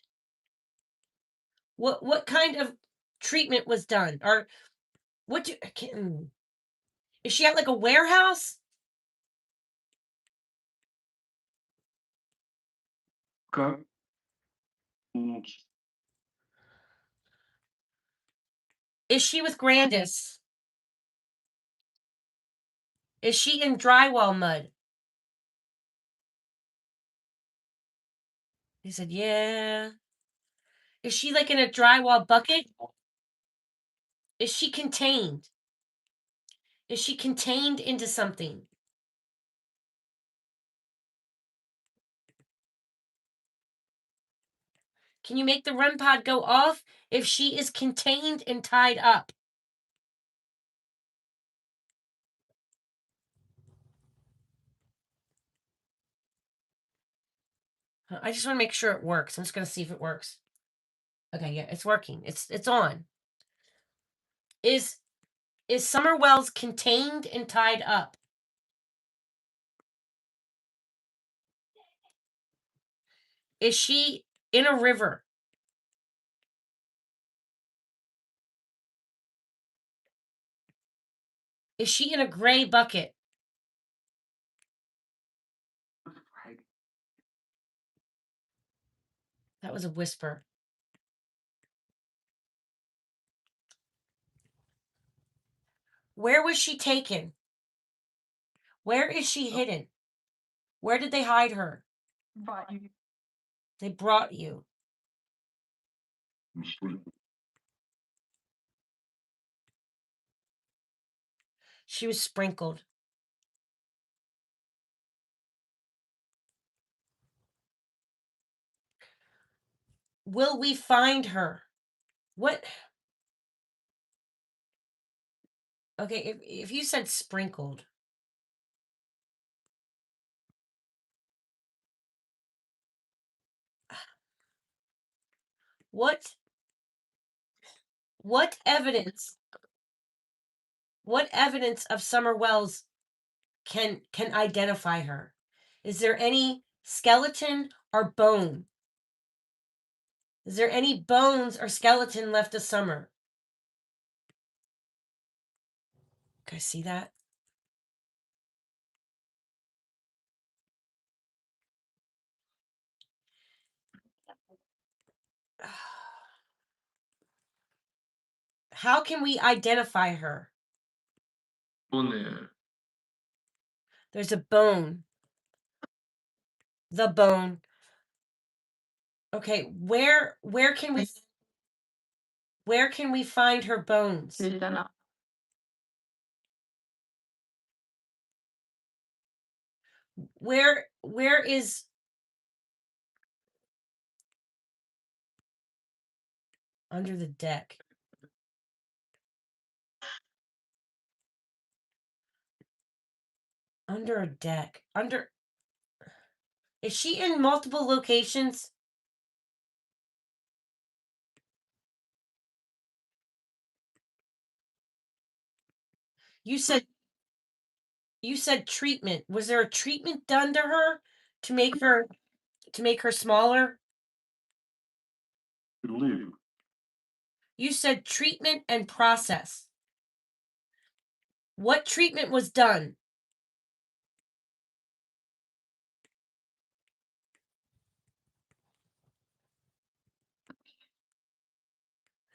what kind of treatment was done or what do I can't, is she at like a warehouse Okay. is she with Grandis is she in drywall mud he said yeah is she like in a drywall bucket is she contained into something can you make the REM pod go off if she is contained and tied up I just want to make sure it works I'm just going to see if it works okay yeah it's working it's on is Summer Wells contained and tied up is she in a river is she in a gray bucket that was a whisper Where was she taken? Where is she hidden? Where did they hide her? They brought you. She was sprinkled. Will we find her? What? Okay, if you said sprinkled, what what evidence what evidence of Summer Wells can identify her? Is there any skeleton or bone? Is there any bones or skeleton left of Summer? Guys, see that? How can we identify her? There's a bone. The bone. Okay, where can we find her bones? Where is under the deck? Under a deck. Is she in multiple locations? You said treatment. Was there a treatment done to her to make her smaller? You said treatment and process. What treatment was done?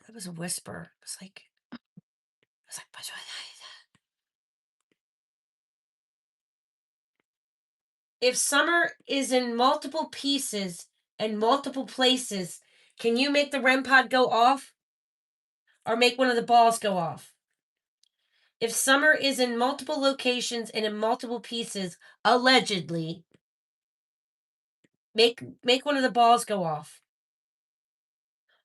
That was a whisper. It was like if Summer is in multiple pieces and multiple places, can you make the REM pod go off? Or make one of the balls go off? If Summer is in multiple locations and in multiple pieces, allegedly, make one of the balls go off.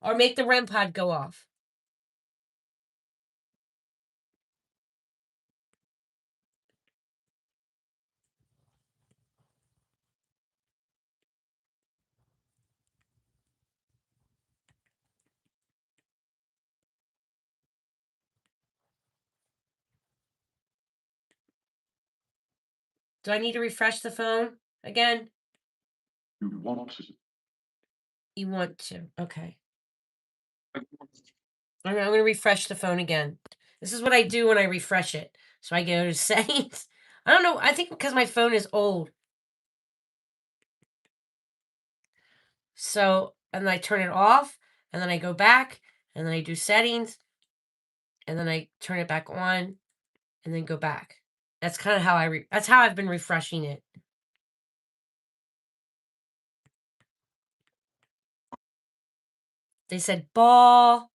Or make the REM pod go off. Do I need to refresh the phone again? You want to. You want to. Okay. I'm going to refresh the phone again. This is what I do when I refresh it. So I go to settings. I don't know. I think because my phone is old. So, and then I turn it off, and then I go back, and then I do settings, and then I turn it back on, and then go back. That's kind of how that's how I've been refreshing it. They said ball.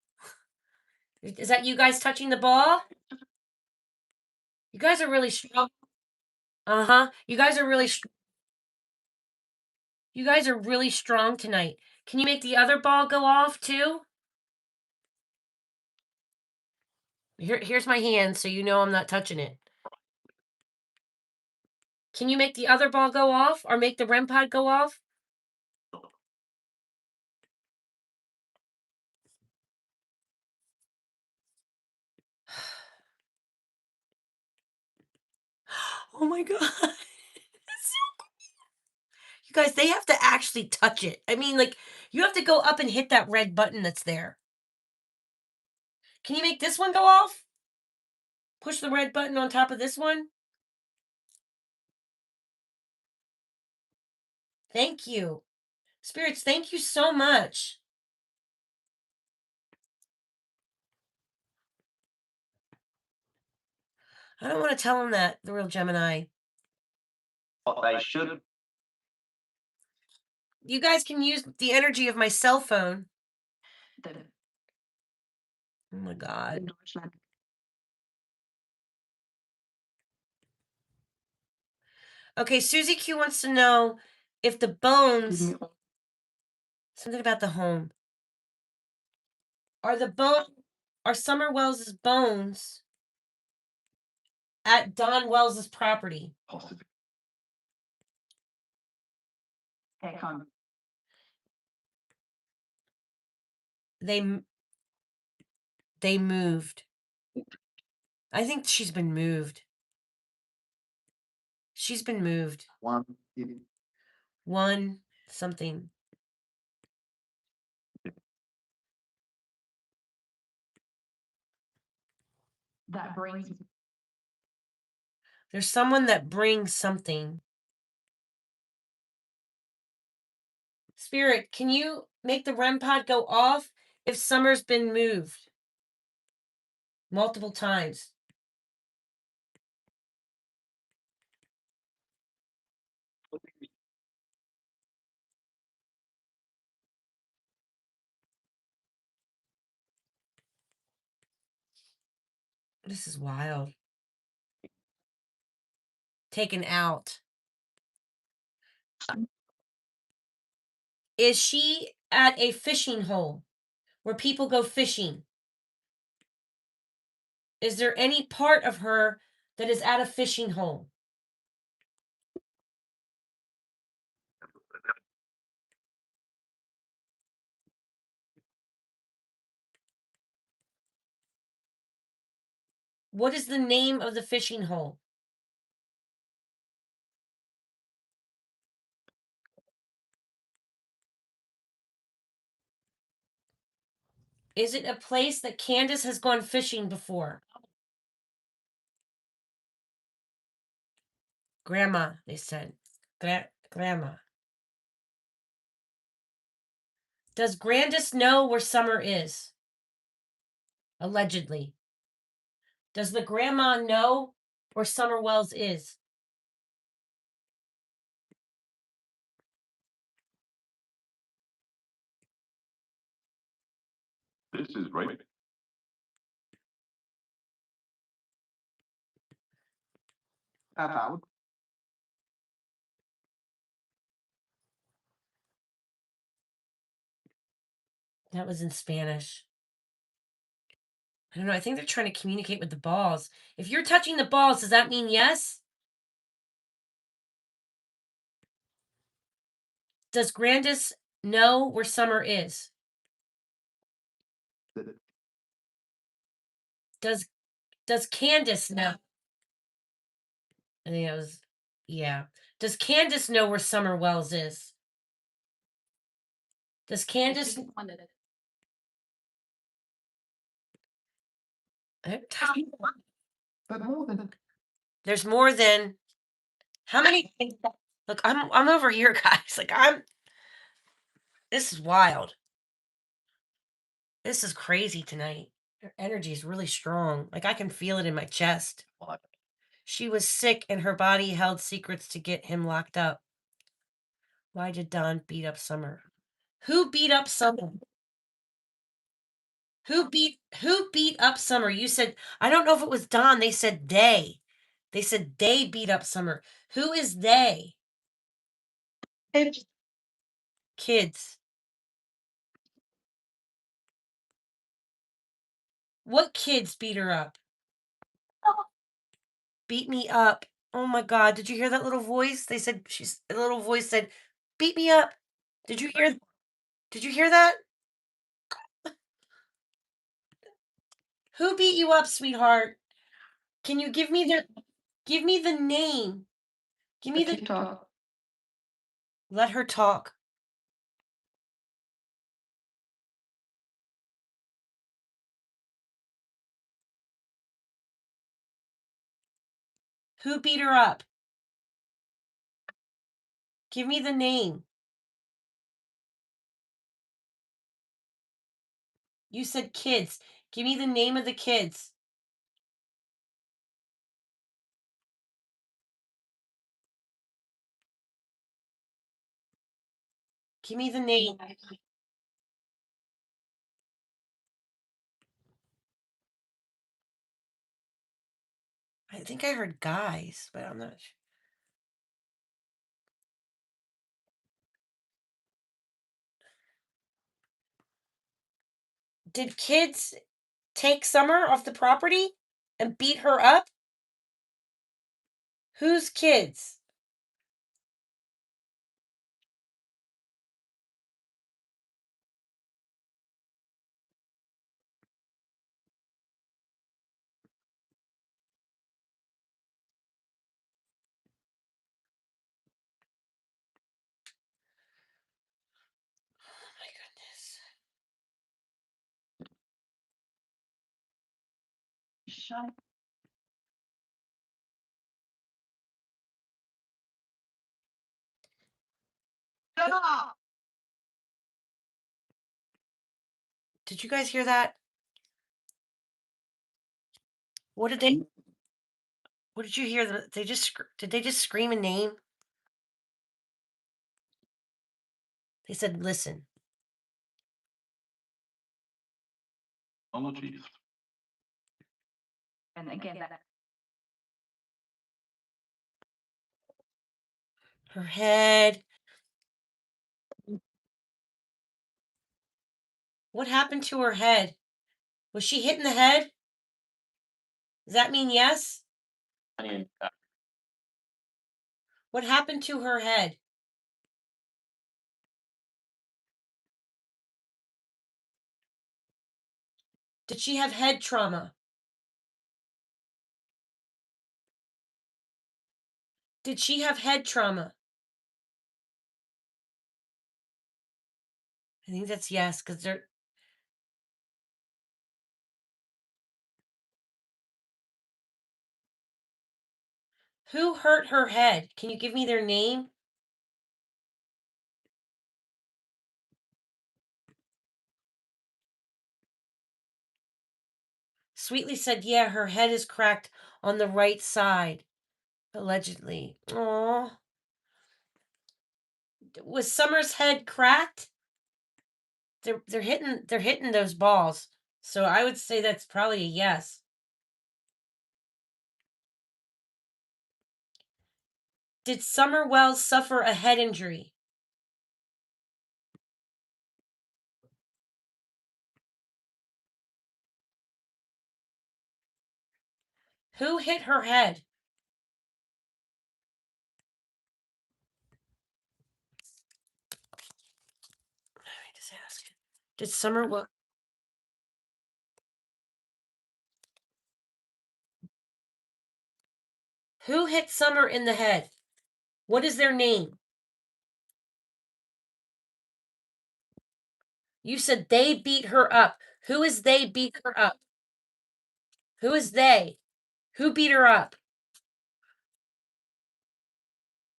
Is that you guys touching the ball? You guys are really strong. Uh-huh. You guys are really strong tonight. Can you make the other ball go off too? Here's my hand so you know I'm not touching it. Can you make the other ball go off or make the REM pod go off? Oh my god. You guys, they have to actually touch it. I mean, like, you have to go up and hit that red button that's there. Can you make this one go off? Push the red button on top of this one. Thank you. Spirits, thank you so much. I don't want to tell him that, the real Gemini. What they should. You guys can use the energy of my cell phone. Oh my God. Okay, Susie Q wants to know if the bones, something about the home, are the bone, are Summer Wells's bones at Don Wells's property? Possibly. They m- they moved. I think she's been moved. She's been moved. One something. That brings There's someone that brings something. Spirit, can you make the REM pod go off if Summer's been moved multiple times? This is wild. Taken out. Is she at a fishing hole where people go fishing? Is there any part of her that is at a fishing hole? What is the name of the fishing hole? Is it a place that Candace has gone fishing before? Grandma, they said. Grandma. Does Grandis know where Summer is? Allegedly. Does the grandma know where Summer Wells is? This is right. Out. That was in Spanish. I don't know. I think they're trying to communicate with the balls. If you're touching the balls, does that mean yes? Does Grandis know where Summer is? Does Candace know? I think it was, yeah. Does Candace know where Summer Wells is? Does Candace? But more than There's more than how many? Look, I'm over here, guys. Like I'm. This is wild. This is crazy tonight. Her energy is really strong. Like I can feel it in my chest. She was sick and her body held secrets to get him locked up. Why did Don beat up Summer? Who beat up Summer? Who beat up Summer? You said I don't know if it was Don. They said they. They said they beat up Summer. Who is they? Kids. What kids beat her up? Beat me up. Oh my god, did you hear that little voice? They said she's a little voice said, "Beat me up." Did you hear Did you hear that? Who beat you up, sweetheart? Can you give me the name? Give me the TikTok. Let her talk. Who beat her up? Give me the name. You said kids. Give me the name of the kids. Give me the name. I think I heard guys, but I'm not sure. Did kids take Summer off the property and beat her up? Whose kids? Oh my goodness. Shut up. Did you guys hear that? What did they? What did you hear? They just did they just scream a name? They said, "Listen." Apologies. And again, that Her head. What happened to her head? Was she hit in the head? Does that mean yes? What happened to her head? Did she have head trauma? Did she have head trauma? I think that's yes, because they're. Who hurt her head? Can you give me their name? Sweetly said, yeah, her head is cracked on the right side. Allegedly. Aw. Was Summer's head cracked? They're hitting those balls. So I would say that's probably a yes. Did Summer Wells suffer a head injury? Who hit her head? Let me just ask. Did Summer Wells? Who hit Summer in the head? What is their name? You said they beat her up. Who is they beat her up? Who is they? Who beat her up?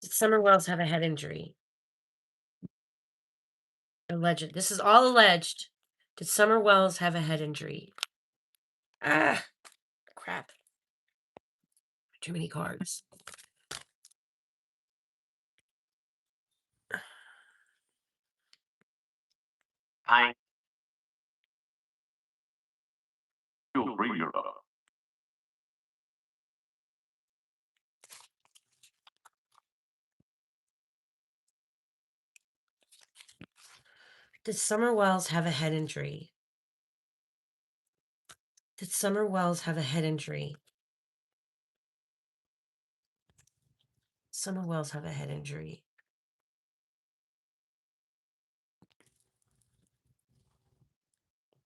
Did Summer Wells have a head injury? Alleged. This is all alleged. Did Summer Wells have a head injury? Ah, crap. Too many cards. I feel free your Did Summer Wells have a head injury? Did Summer Wells have a head injury? Summer Wells have a head injury.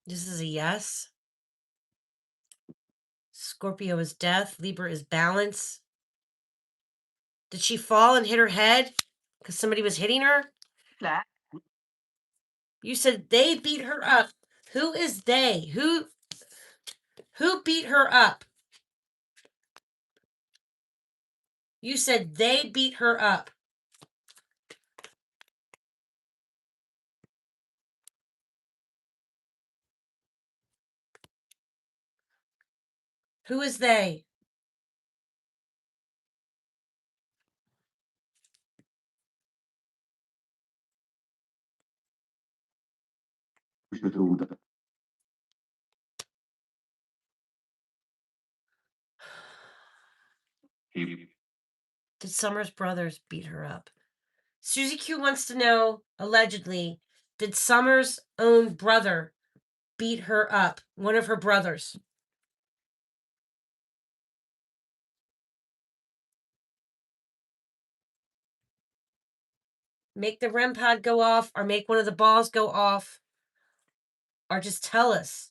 This is a yes. Scorpio is death. Libra is balance. Did she fall and hit her head because somebody was hitting her? that You said they beat her up. Who is they? Who beat her up? You said they beat her up. Who is they? He Did Summer's brothers beat her up? Susie Q wants to know, allegedly, did Summer's own brother beat her up? One of her brothers. Make the REM pod go off, or make one of the balls go off, or just tell us.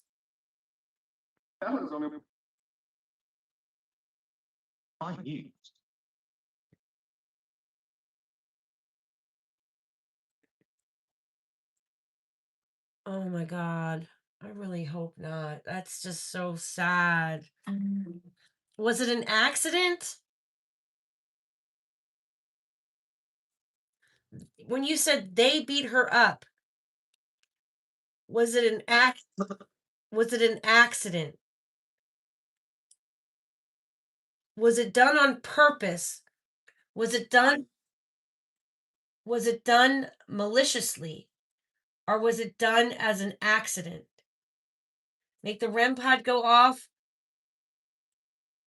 Oh my God. I really hope not. That's just so sad. Was it an accident? When you said they beat her up, was it an was it an accident? Was it done on purpose? Was it done maliciously? Or was it done as an accident? Make the REM pod go off.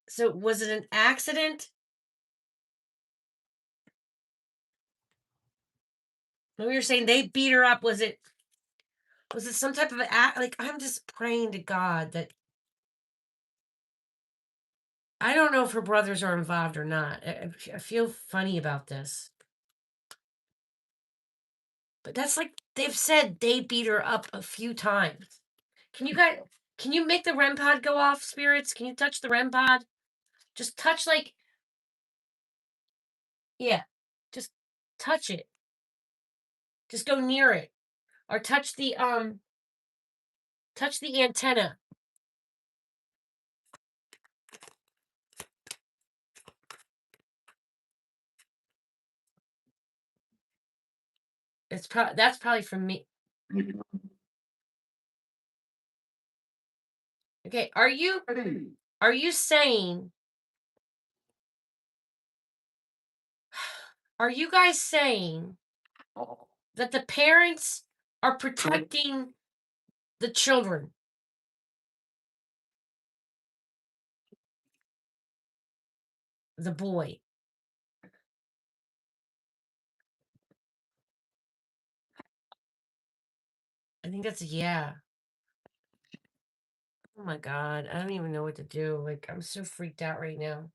So was it an accident? When we were saying they beat her up, was it some type of act? Like, I'm just praying to God that I don't know if her brothers are involved or not. I feel funny about this. But that's like they've said they beat her up a few times. Can you make the REM pod go off, spirits? Can you touch the REM pod? Just touch, like, yeah, just touch it. Just go near it. Or touch the antenna. That's probably from me. Okay, are you saying, are you guys saying that the parents are protecting the children? The boy. I think that's a yeah. Oh my God, I don't even know what to do. Like, I'm so freaked out right now.